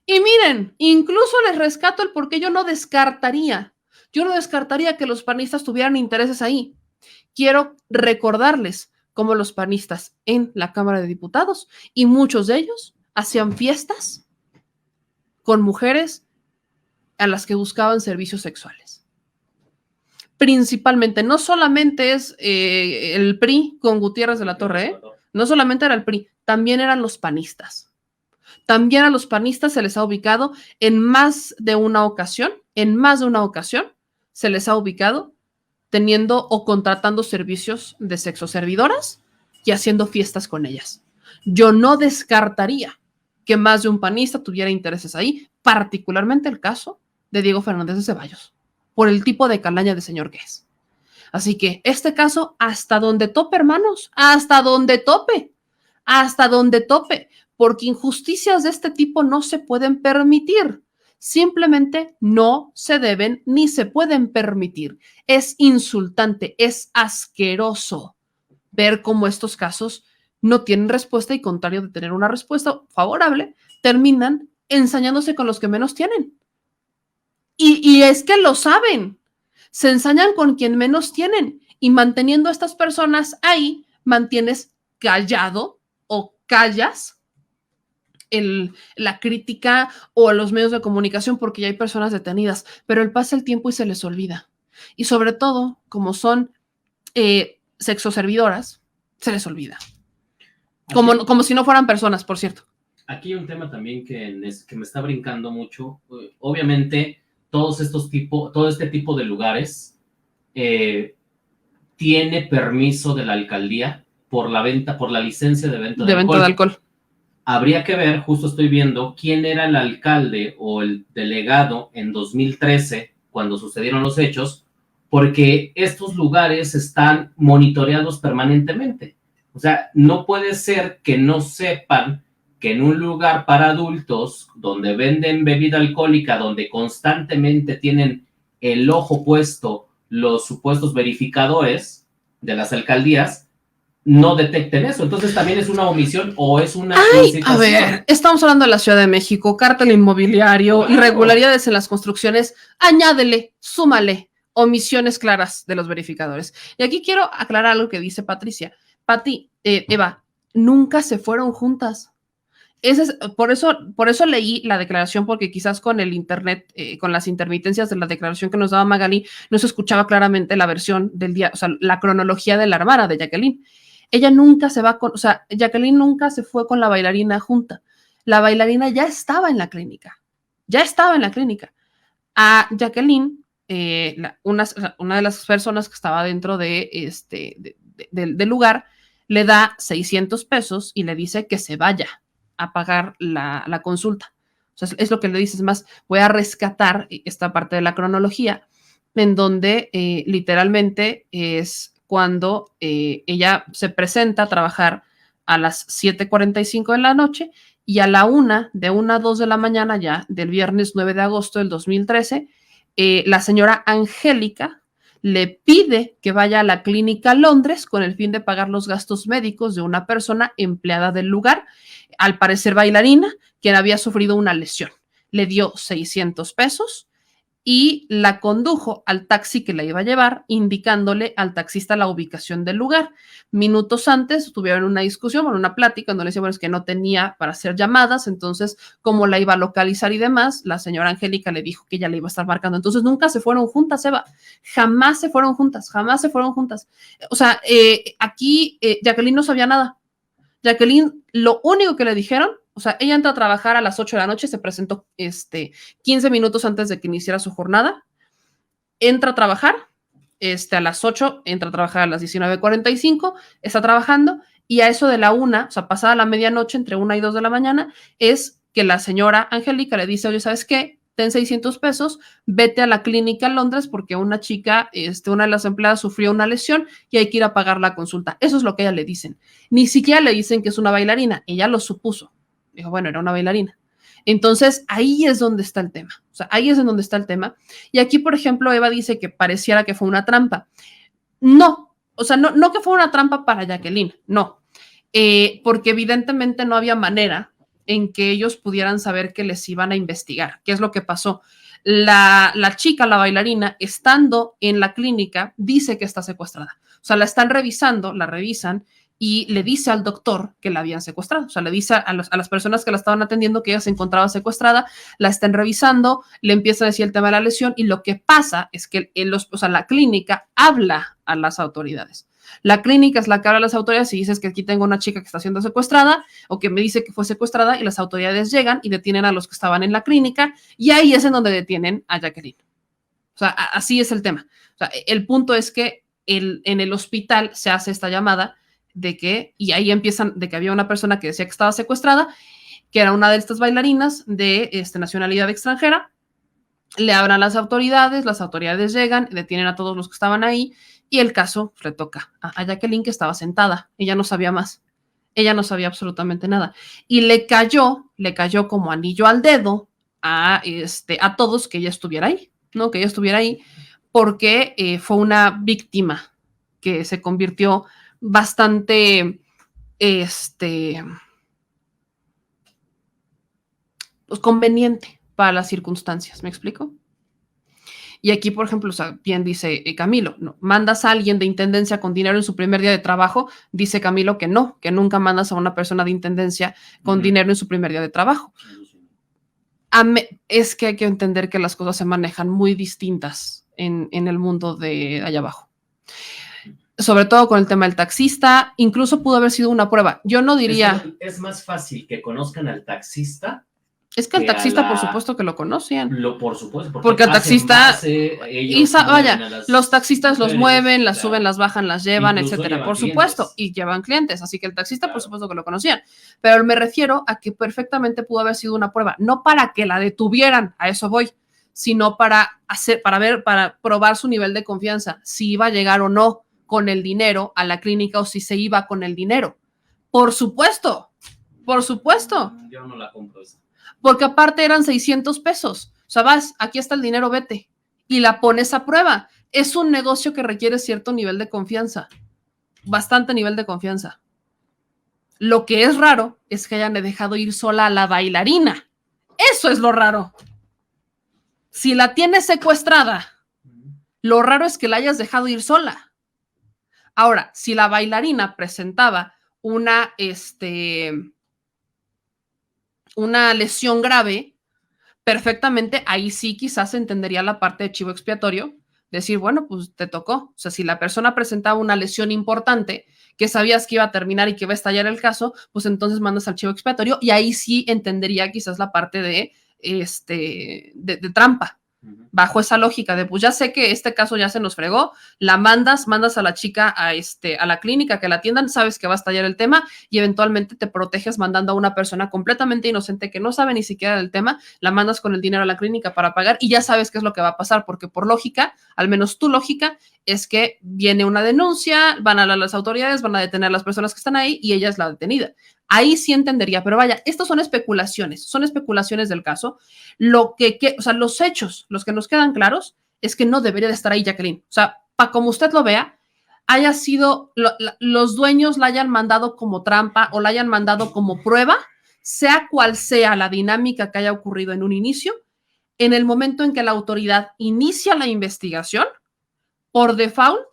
Y miren, incluso les rescato el por qué yo no descartaría que los panistas tuvieran intereses ahí. Quiero recordarles cómo los panistas en la Cámara de Diputados y muchos de ellos hacían fiestas con mujeres a las que buscaban servicios sexuales. Principalmente, no solamente es el PRI con Gutiérrez de la Torre, no solamente era el PRI, también eran los panistas. También a los panistas se les ha ubicado en más de una ocasión se les ha ubicado teniendo o contratando servicios de sexoservidoras y haciendo fiestas con ellas. Yo no descartaría que más de un panista tuviera intereses ahí, particularmente el caso de Diego Fernández de Ceballos, por el tipo de calaña de señor que es. Así que este caso, hasta donde tope, hermanos, hasta donde tope, porque injusticias de este tipo no se pueden permitir. Simplemente no se deben ni se pueden permitir. Es insultante, es asqueroso ver cómo estos casos no tienen respuesta y, contrario de tener una respuesta favorable, terminan ensañándose con los que menos tienen. Y es que lo saben. Se ensañan con quien menos tienen y manteniendo a estas personas ahí, mantienes callado o callas la crítica o a los medios de comunicación porque ya hay personas detenidas, pero pasa el tiempo y se les olvida. Y sobre todo, como son sexoservidoras, se les olvida. Como si no fueran personas, por cierto. Aquí hay un tema también que me está brincando mucho. Obviamente, todo este tipo de lugares tiene permiso de la alcaldía por la licencia de venta de alcohol. Habría que ver, justo estoy viendo, quién era el alcalde o el delegado en 2013, cuando sucedieron los hechos, porque estos lugares están monitoreados permanentemente. O sea, no puede ser que no sepan que en un lugar para adultos, donde venden bebida alcohólica, donde constantemente tienen el ojo puesto los supuestos verificadores de las alcaldías, no detecten eso. Entonces también es una omisión o es una incitación. A ver, estamos hablando de la Ciudad de México, cártel inmobiliario, claro, irregularidades en las construcciones, añádele, súmale omisiones claras de los verificadores. Y aquí quiero aclarar algo que dice Patricia. Pati, Eva, nunca se fueron juntas. Por eso leí la declaración, porque quizás con el internet, con las intermitencias de la declaración que nos daba Magali, no se escuchaba claramente la versión del día, o sea, la cronología de la hermana de Jacqueline. Ella nunca se va con, o sea, Jacqueline nunca se fue con la bailarina junta. La bailarina ya estaba en la clínica. A Jacqueline, una de las personas que estaba dentro del lugar, le da 600 pesos y le dice que se vaya a pagar la consulta. O sea, es lo que le dices. Más, voy a rescatar esta parte de la cronología en donde literalmente es cuando ella se presenta a trabajar a las 7:45 de la noche y a la 1, de 1 a 2 de la mañana ya del viernes 9 de agosto del 2013, la señora Angélica le pide que vaya a la clínica Londres con el fin de pagar los gastos médicos de una persona empleada del lugar, al parecer bailarina, quien había sufrido una lesión. Le dio 600 pesos y la condujo al taxi que la iba a llevar, indicándole al taxista la ubicación del lugar. Minutos antes tuvieron una discusión, una plática, donde le decía, bueno, es que no tenía para hacer llamadas, entonces, cómo la iba a localizar y demás. La señora Angélica le dijo que ella le iba a estar marcando. Entonces, nunca se fueron juntas, Eva. Jamás se fueron juntas, jamás se fueron juntas. O sea, aquí Jacqueline no sabía nada. Jacqueline, lo único que le dijeron, o sea, ella entra a trabajar a las 8 de la noche, se presentó 15 minutos antes de que iniciara su jornada, entra a trabajar, a las 8, entra a trabajar a las 19:45, está trabajando, y a eso de la 1, o sea, pasada la medianoche, entre 1 y 2 de la mañana, es que la señora Angélica le dice, oye, ¿sabes qué? Ten 600 pesos, vete a la clínica en Londres porque una chica, una de las empleadas sufrió una lesión y hay que ir a pagar la consulta. Eso es lo que a ella le dicen. Ni siquiera le dicen que es una bailarina, ella lo supuso. Dijo, bueno, era una bailarina. Entonces, ahí es donde está el tema. O sea, ahí es en donde está el tema. Y aquí, por ejemplo, Eva dice que pareciera que fue una trampa. No, o sea, no que fue una trampa para Jacqueline, no. Porque evidentemente no había manera en que ellos pudieran saber que les iban a investigar. ¿Qué es lo que pasó? La chica, la bailarina, estando en la clínica, dice que está secuestrada. O sea, la están revisando, la revisan, y le dice al doctor que la habían secuestrado. O sea, le dice a las personas que la estaban atendiendo que ella se encontraba secuestrada, la están revisando, le empieza a decir el tema de la lesión, y lo que pasa es que la clínica habla a las autoridades. La clínica es la que habla a las autoridades y dices que aquí tengo una chica que está siendo secuestrada o que me dice que fue secuestrada, y las autoridades llegan y detienen a los que estaban en la clínica, y ahí es en donde detienen a Jacqueline. O sea, así es el tema. O sea, el punto es que en el hospital se hace esta llamada y ahí empiezan de que había una persona que decía que estaba secuestrada, que era una de estas bailarinas de nacionalidad extranjera. Le hablan a las autoridades llegan, detienen a todos los que estaban ahí, y el caso le toca a Jacqueline, que estaba sentada. Ella no sabía más. Ella no sabía absolutamente nada. Y le cayó como anillo al dedo a todos que ella estuviera ahí, ¿no? Que ella estuviera ahí, porque fue una víctima que se convirtió bastante, pues conveniente para las circunstancias. ¿Me explico? Y aquí, por ejemplo, o sea, bien dice Camilo, no, mandas a alguien de intendencia con dinero en su primer día de trabajo. Dice Camilo que no, que nunca mandas a una persona de intendencia con dinero en su primer día de trabajo. Es que hay que entender que las cosas se manejan muy distintas en el mundo de allá abajo. Sobre todo con el tema del taxista, incluso pudo haber sido una prueba. Yo no diría... Es más fácil que conozcan al taxista. Es que el taxista, por supuesto que lo conocían. Por supuesto. Porque el taxista... los taxistas los mueven, las suben, las bajan, las llevan, etcétera. Por supuesto. Y llevan clientes. Así que el taxista, por supuesto que lo conocían. Pero me refiero a que perfectamente pudo haber sido una prueba. No para que la detuvieran, a eso voy, sino para probar su nivel de confianza. Si iba a llegar o no con el dinero a la clínica, o si se iba con el dinero. Por supuesto. Yo no la compro esa. Porque aparte eran 600 pesos. O sea, vas, aquí está el dinero, vete. Y la pones a prueba. Es un negocio que requiere cierto nivel de confianza. Bastante nivel de confianza. Lo que es raro es que hayan dejado ir sola a la bailarina. Eso es lo raro. Si la tienes secuestrada, lo raro es que la hayas dejado ir sola. Ahora, si la bailarina presentaba una lesión grave, perfectamente, ahí sí quizás se entendería la parte de chivo expiatorio, decir, bueno, pues te tocó. O sea, si la persona presentaba una lesión importante, que sabías que iba a terminar y que iba a estallar el caso, pues entonces mandas al chivo expiatorio, y ahí sí entendería quizás la parte de trampa. Bajo esa lógica de, pues ya sé que este caso ya se nos fregó, la mandas a la chica a la clínica que la atiendan, sabes que va a estallar el tema y eventualmente te proteges mandando a una persona completamente inocente que no sabe ni siquiera del tema, la mandas con el dinero a la clínica para pagar y ya sabes qué es lo que va a pasar, porque por lógica, al menos tu lógica, es que viene una denuncia, van a las autoridades, van a detener a las personas que están ahí y ella es la detenida. Ahí sí entendería, pero vaya, estas son especulaciones del caso. O sea, los hechos, los que nos quedan claros, es que no debería de estar ahí Jacqueline. O sea, para como usted lo vea, haya sido, los dueños la hayan mandado como trampa o la hayan mandado como prueba, sea cual sea la dinámica que haya ocurrido en un inicio, en el momento en que la autoridad inicia la investigación, por default,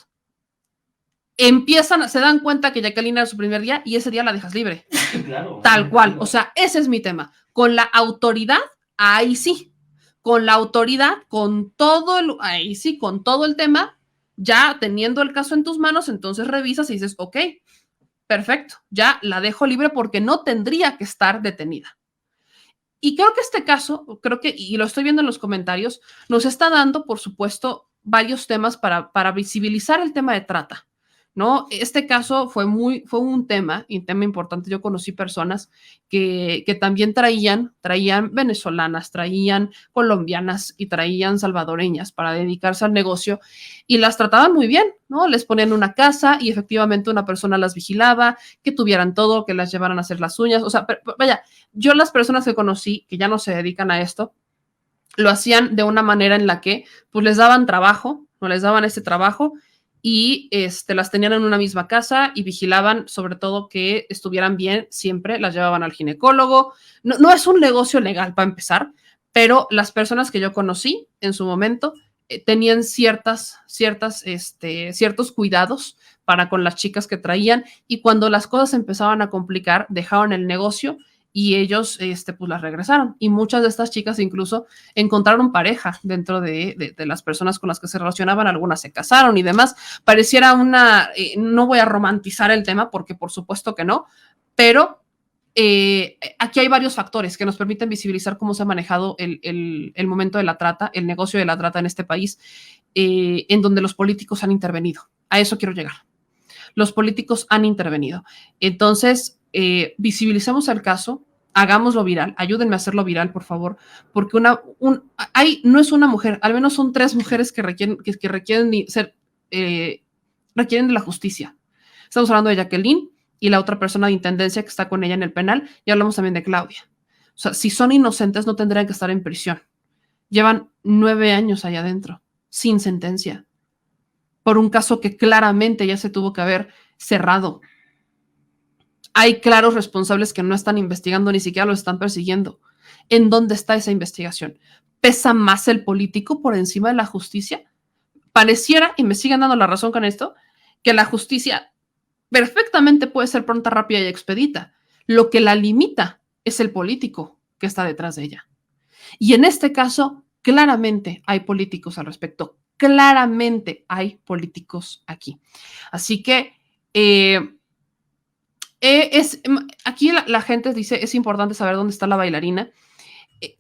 se dan cuenta que Jacqueline era su primer día y ese día la dejas libre. Claro. Tal cual. O sea, ese es mi tema. Con la autoridad, ahí sí. Con la autoridad, ahí sí, con todo el tema, ya teniendo el caso en tus manos, entonces revisas y dices, ok, perfecto, ya la dejo libre porque no tendría que estar detenida. Y creo que este caso, y lo estoy viendo en los comentarios, nos está dando, por supuesto, varios temas para visibilizar el tema de trata, ¿no? Este caso fue un tema importante. Yo conocí personas que también traían venezolanas, traían colombianas y traían salvadoreñas para dedicarse al negocio y las trataban muy bien, ¿no? Les ponían una casa y efectivamente una persona las vigilaba, que tuvieran todo, que las llevaran a hacer las uñas. O sea, vaya, yo las personas que conocí que ya no se dedican a esto, lo hacían de una manera en la que pues les daban trabajo, no les daban ese trabajo y las tenían en una misma casa y vigilaban sobre todo que estuvieran bien siempre, las llevaban al ginecólogo. No es un negocio legal para empezar, pero las personas que yo conocí en su momento tenían ciertos cuidados para con las chicas que traían y cuando las cosas empezaban a complicar, dejaron el negocio y ellos pues las regresaron. Y muchas de estas chicas incluso encontraron pareja dentro de las personas con las que se relacionaban, algunas se casaron y demás. Pareciera no voy a romantizar el tema porque por supuesto que no, pero aquí hay varios factores que nos permiten visibilizar cómo se ha manejado el momento de la trata, el negocio de la trata en este país, en donde los políticos han intervenido. A eso quiero llegar. Los políticos han intervenido. Entonces, visibilicemos el caso, hagámoslo viral, ayúdenme a hacerlo viral, por favor, porque no es una mujer, al menos son 3 mujeres que requieren de la justicia. Estamos hablando de Jacqueline y la otra persona de intendencia que está con ella en el penal, y hablamos también de Claudia. O sea, si son inocentes no tendrían que estar en prisión. Llevan 9 años allá adentro, sin sentencia, por un caso que claramente ya se tuvo que haber cerrado. Hay claros responsables que no están investigando, ni siquiera los están persiguiendo. ¿En dónde está esa investigación? ¿Pesa más el político por encima de la justicia? Pareciera, y me siguen dando la razón con esto, que la justicia perfectamente puede ser pronta, rápida y expedita. Lo que la limita es el político que está detrás de ella. Y en este caso, claramente hay políticos al respecto. Claramente hay políticos aquí. Así que aquí la gente dice, es importante saber dónde está la bailarina.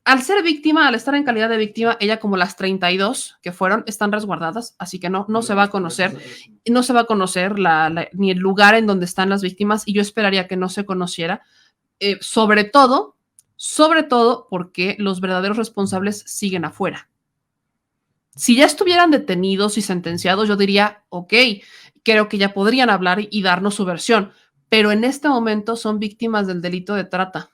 Al ser víctima, al estar en calidad de víctima, ella como las 32 que fueron, están resguardadas, así que no se va a conocer, ni el lugar en donde están las víctimas, y yo esperaría que no se conociera, sobre todo porque los verdaderos responsables siguen afuera. Si ya estuvieran detenidos y sentenciados, yo diría, ok, creo que ya podrían hablar y darnos su versión, pero en este momento son víctimas del delito de trata,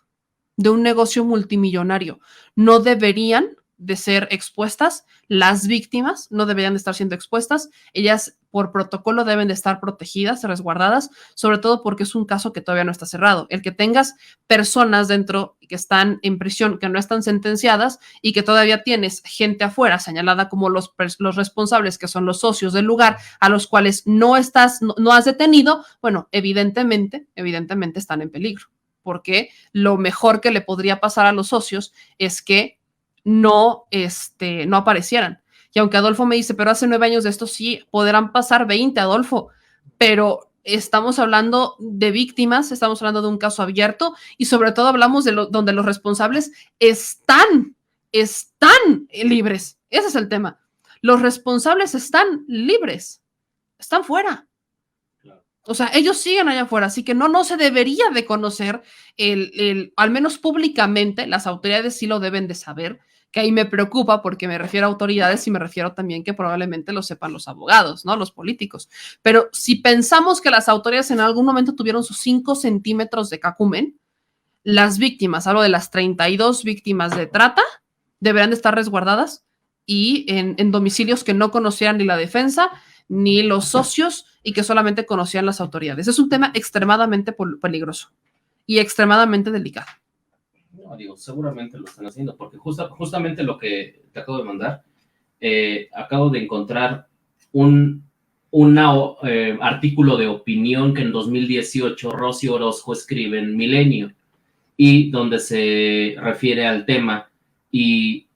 de un negocio multimillonario. No deberían de ser expuestas, las víctimas no deberían de estar siendo expuestas, ellas por protocolo deben de estar protegidas, resguardadas, sobre todo porque es un caso que todavía no está cerrado. El que tengas personas dentro que están en prisión, que no están sentenciadas y que todavía tienes gente afuera señalada como los responsables, que son los socios del lugar, a los cuales no has detenido, bueno, evidentemente están en peligro, porque lo mejor que le podría pasar a los socios es que no aparecieran. Y aunque Adolfo me dice, pero hace 9 años de esto, sí, podrán pasar 20, Adolfo, pero estamos hablando de víctimas, estamos hablando de un caso abierto y sobre todo hablamos de donde los responsables están libres. Ese es el tema. Los responsables están libres, están fuera. O sea, ellos siguen allá afuera, así que no se debería de conocer, al menos públicamente, las autoridades sí lo deben de saber, que ahí me preocupa porque me refiero a autoridades y me refiero también que probablemente lo sepan los abogados, ¿no? Los políticos. Pero si pensamos que las autoridades en algún momento tuvieron sus 5 centímetros de cacumen, las víctimas, hablo de las 32 víctimas de trata, deberán de estar resguardadas y en domicilios que no conocieran ni la defensa ni los socios y que solamente conocían las autoridades. Es un tema extremadamente peligroso y extremadamente delicado. No, digo, seguramente lo están haciendo, porque justamente lo que te acabo de mandar, acabo de encontrar un artículo de opinión que en 2018 Rosy Orozco escribe en Milenio, y donde se refiere al tema, y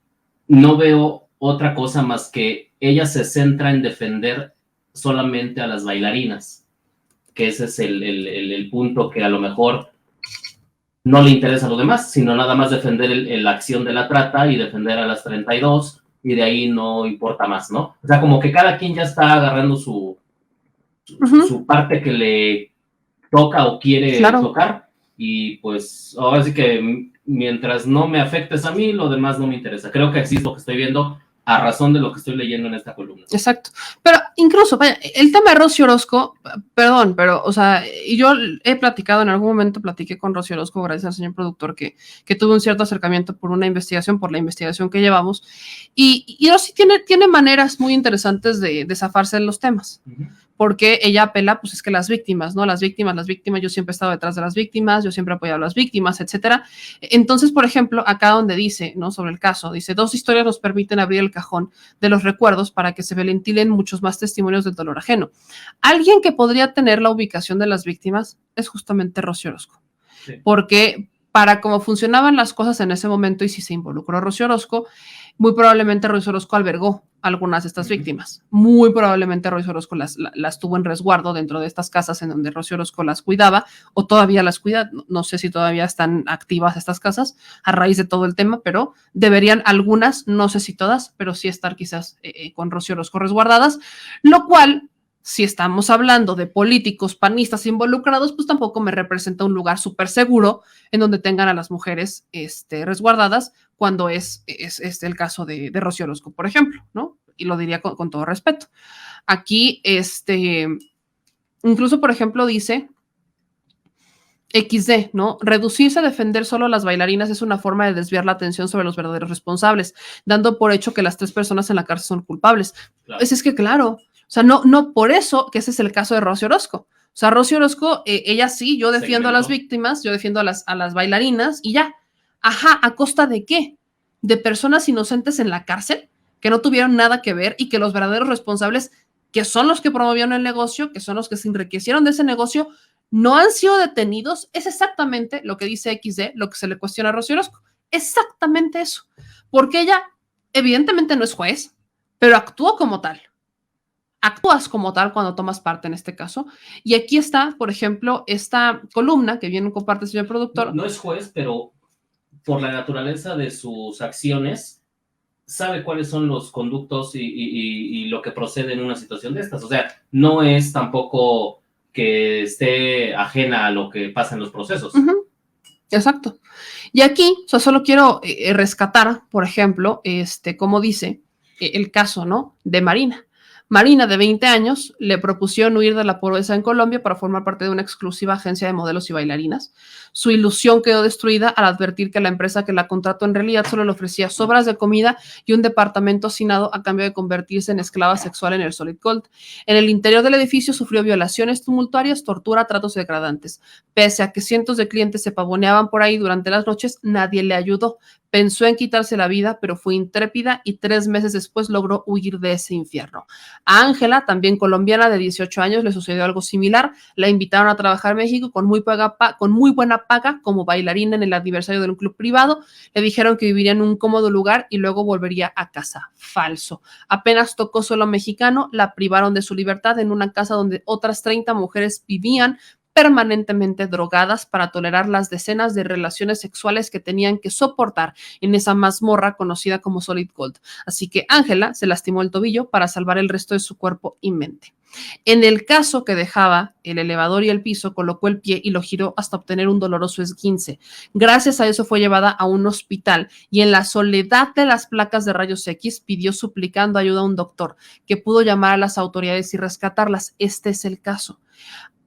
no veo otra cosa más que ella se centra en defender solamente a las bailarinas, que ese es el punto que a lo mejor no le interesa a lo demás, sino nada más defender la acción de la trata y defender a las 32, y de ahí no importa más, ¿no? O sea, como que cada quien ya está agarrando su parte que le toca o quiere tocar, y pues ahora sí que mientras no me afectes a mí, lo demás no me interesa. Creo que así es lo que estoy viendo, a razón de lo que estoy leyendo en esta columna. Exacto. Pero incluso, vaya, el tema de Rosy Orozco, perdón, pero, o sea, y yo he platicado, en algún momento platiqué con Rosy Orozco, gracias al señor productor, que tuvo un cierto acercamiento por la investigación que llevamos, y Rosy tiene maneras muy interesantes de zafarse de los temas. Porque ella apela, pues es que las víctimas, ¿no? Las víctimas, yo siempre he estado detrás de las víctimas, yo siempre he apoyado a las víctimas, etcétera. Entonces, por ejemplo, acá donde dice, ¿no? Sobre el caso, dice, 2 historias nos permiten abrir el cajón de los recuerdos para que se ventilen muchos más testimonios del dolor ajeno. Alguien que podría tener la ubicación de las víctimas es justamente Rosy Orozco. Sí. Porque para cómo funcionaban las cosas en ese momento, y si se involucró Rosy Orozco, muy probablemente Rosy Orozco albergó algunas de estas víctimas. Muy probablemente Rosy Orozco las tuvo en resguardo dentro de estas casas en donde Rosy Orozco las cuidaba, o todavía las cuida. No sé si todavía están activas estas casas a raíz de todo el tema, pero deberían algunas, no sé si todas, pero sí estar quizás con Rosy Orozco resguardadas, lo cual, si estamos hablando de políticos panistas involucrados, pues tampoco me representa un lugar súper seguro en donde tengan a las mujeres resguardadas, cuando es el caso de Rosy Orozco, por ejemplo, ¿no? Y lo diría con todo respeto. Aquí, incluso, por ejemplo, dice XD, ¿no? Reducirse a defender solo a las bailarinas es una forma de desviar la atención sobre los verdaderos responsables, dando por hecho que las 3 personas en la cárcel son culpables. Claro. Es que claro, o sea, no por eso que ese es el caso de Rosy Orozco. O sea, Rosy Orozco, ella sí, yo defiendo a las víctimas, yo defiendo a las bailarinas y ya. Ajá, ¿a costa de qué? De personas inocentes en la cárcel que no tuvieron nada que ver y que los verdaderos responsables, que son los que promovieron el negocio, que son los que se enriquecieron de ese negocio, no han sido detenidos. Es exactamente lo que dice XD, lo que se le cuestiona a Rosy Orozco. Exactamente eso. Porque ella, evidentemente, no es juez, pero actuó como tal. Actúas como tal cuando tomas parte en este caso. Y aquí está, por ejemplo, esta columna que bien comparte el señor productor. No es juez, pero por la naturaleza de sus acciones, sabe cuáles son los conductos y lo que procede en una situación de estas. O sea, no es tampoco que esté ajena a lo que pasa en los procesos. Exacto. Y aquí, o sea, solo quiero rescatar, por ejemplo, como dice el caso, ¿no? De Marina. Marina, de 20 años, le propusieron huir de la pobreza en Colombia para formar parte de una exclusiva agencia de modelos y bailarinas. Su ilusión quedó destruida al advertir que la empresa que la contrató en realidad solo le ofrecía sobras de comida y un departamento hacinado a cambio de convertirse en esclava sexual en el Solid Gold. En el interior del edificio sufrió violaciones tumultuarias, tortura, tratos degradantes. Pese a que cientos de clientes se pavoneaban por ahí durante las noches, nadie le ayudó. Pensó en quitarse la vida, pero fue intrépida y 3 meses después logró huir de ese infierno. A Ángela, también colombiana de 18 años, le sucedió algo similar. La invitaron a trabajar en México con muy buena paga como bailarina en el aniversario de un club privado. Le dijeron que viviría en un cómodo lugar y luego volvería a casa. Falso. Apenas tocó suelo mexicano, la privaron de su libertad en una casa donde otras 30 mujeres vivían permanentemente drogadas para tolerar las decenas de relaciones sexuales que tenían que soportar en esa mazmorra conocida como Solid Gold. Así que Ángela se lastimó el tobillo para salvar el resto de su cuerpo y mente. En el caso que dejaba el elevador y el piso, colocó el pie y lo giró hasta obtener un doloroso esguince. Gracias a eso fue llevada a un hospital y en la soledad de las placas de rayos X pidió suplicando ayuda a un doctor que pudo llamar a las autoridades y rescatarlas. Este es el caso.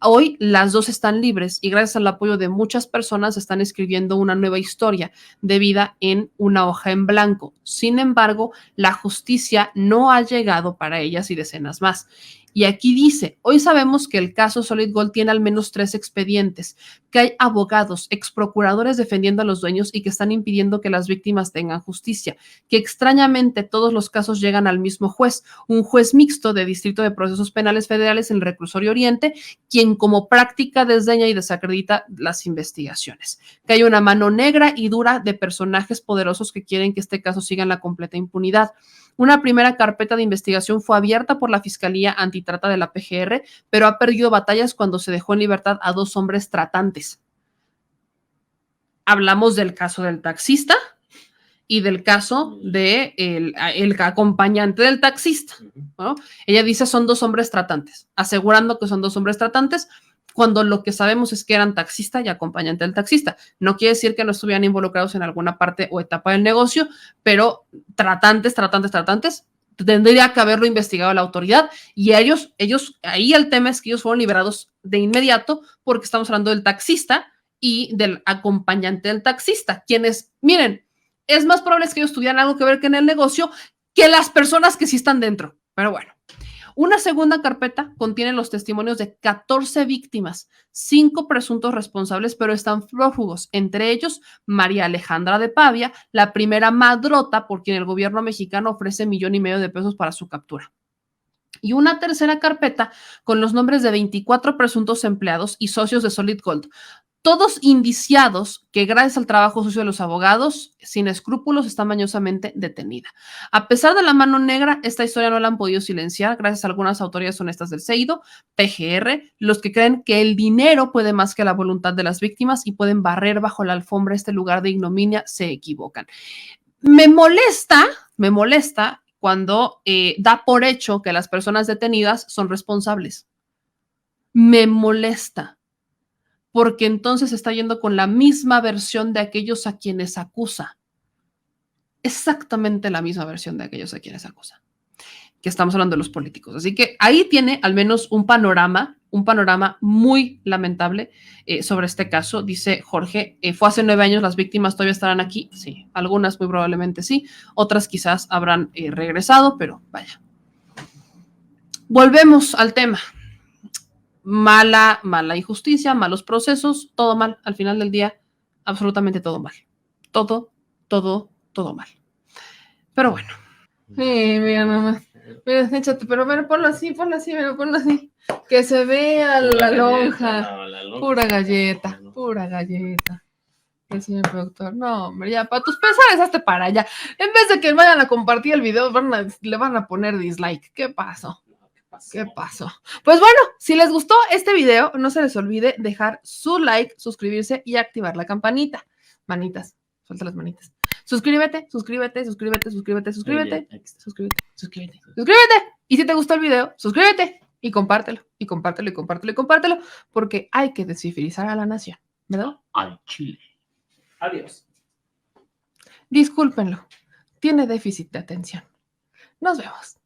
Hoy las 2 están libres y gracias al apoyo de muchas personas están escribiendo una nueva historia de vida en una hoja en blanco. Sin embargo, la justicia no ha llegado para ellas y decenas más. Y aquí dice, hoy sabemos que el caso Solid Gold tiene al menos 3 expedientes, que hay abogados, exprocuradores defendiendo a los dueños y que están impidiendo que las víctimas tengan justicia, que extrañamente todos los casos llegan al mismo juez, un juez mixto de Distrito de Procesos Penales Federales en el Reclusorio Oriente, quien como práctica desdeña y desacredita las investigaciones, que hay una mano negra y dura de personajes poderosos que quieren que este caso siga en la completa impunidad. Una primera carpeta de investigación fue abierta por la Fiscalía Antitrata de la PGR, pero ha perdido batallas cuando se dejó en libertad a 2 hombres tratantes. Hablamos del caso del taxista y del caso de el acompañante del taxista, ¿no? Ella dice son 2 hombres tratantes, asegurando que son 2 hombres tratantes, cuando lo que sabemos es que eran taxista y acompañante del taxista. No quiere decir que no estuvieran involucrados en alguna parte o etapa del negocio, pero tratantes, tendría que haberlo investigado la autoridad y ellos, ahí el tema es que ellos fueron liberados de inmediato porque estamos hablando del taxista y del acompañante del taxista, quienes, miren, es más probable que ellos tuvieran algo que ver que en el negocio que las personas que sí están dentro. Pero bueno. Una segunda carpeta contiene los testimonios de 14 víctimas, 5 presuntos responsables, pero están prófugos, entre ellos María Alejandra de Pavia, la primera madrota por quien el gobierno mexicano ofrece $1.5 millones para su captura. Y una tercera carpeta con los nombres de 24 presuntos empleados y socios de Solid Gold, todos indiciados que gracias al trabajo sucio de los abogados, sin escrúpulos, está mañosamente detenida. A pesar de la mano negra, esta historia no la han podido silenciar gracias a algunas autoridades honestas del CEIDO, PGR, los que creen que el dinero puede más que la voluntad de las víctimas y pueden barrer bajo la alfombra este lugar de ignominia, se equivocan. Me molesta cuando da por hecho que las personas detenidas son responsables. Me molesta. Porque entonces está yendo con la misma versión de aquellos a quienes acusa. Exactamente la misma versión de aquellos a quienes acusa. Que estamos hablando de los políticos. Así que ahí tiene al menos un panorama muy lamentable sobre este caso. Dice Jorge, fue hace 9 años, ¿las víctimas todavía estarán aquí? Sí, algunas muy probablemente sí, otras quizás habrán regresado, pero vaya. Volvemos al tema. Mala injusticia, malos procesos, todo mal. Al final del día, absolutamente todo mal. Todo mal. Pero bueno. Mira nada más. Mira, échate, pero ponlo así, ponlo así. Que se vea la lonja. Pura galleta. El señor productor. No, hombre, ya, para tus pesares, hazte para allá. En vez de que vayan a compartir el video, le van a poner dislike. ¿Qué pasó? Pues bueno, si les gustó este video, no se les olvide dejar su like, suscribirse y activar la campanita. Manitas, suelta las manitas. Suscríbete. Y si te gustó el video, suscríbete y compártelo, porque hay que descivilizar a la nación, ¿verdad? Al chile. Adiós. Discúlpenlo, tiene déficit de atención. Nos vemos.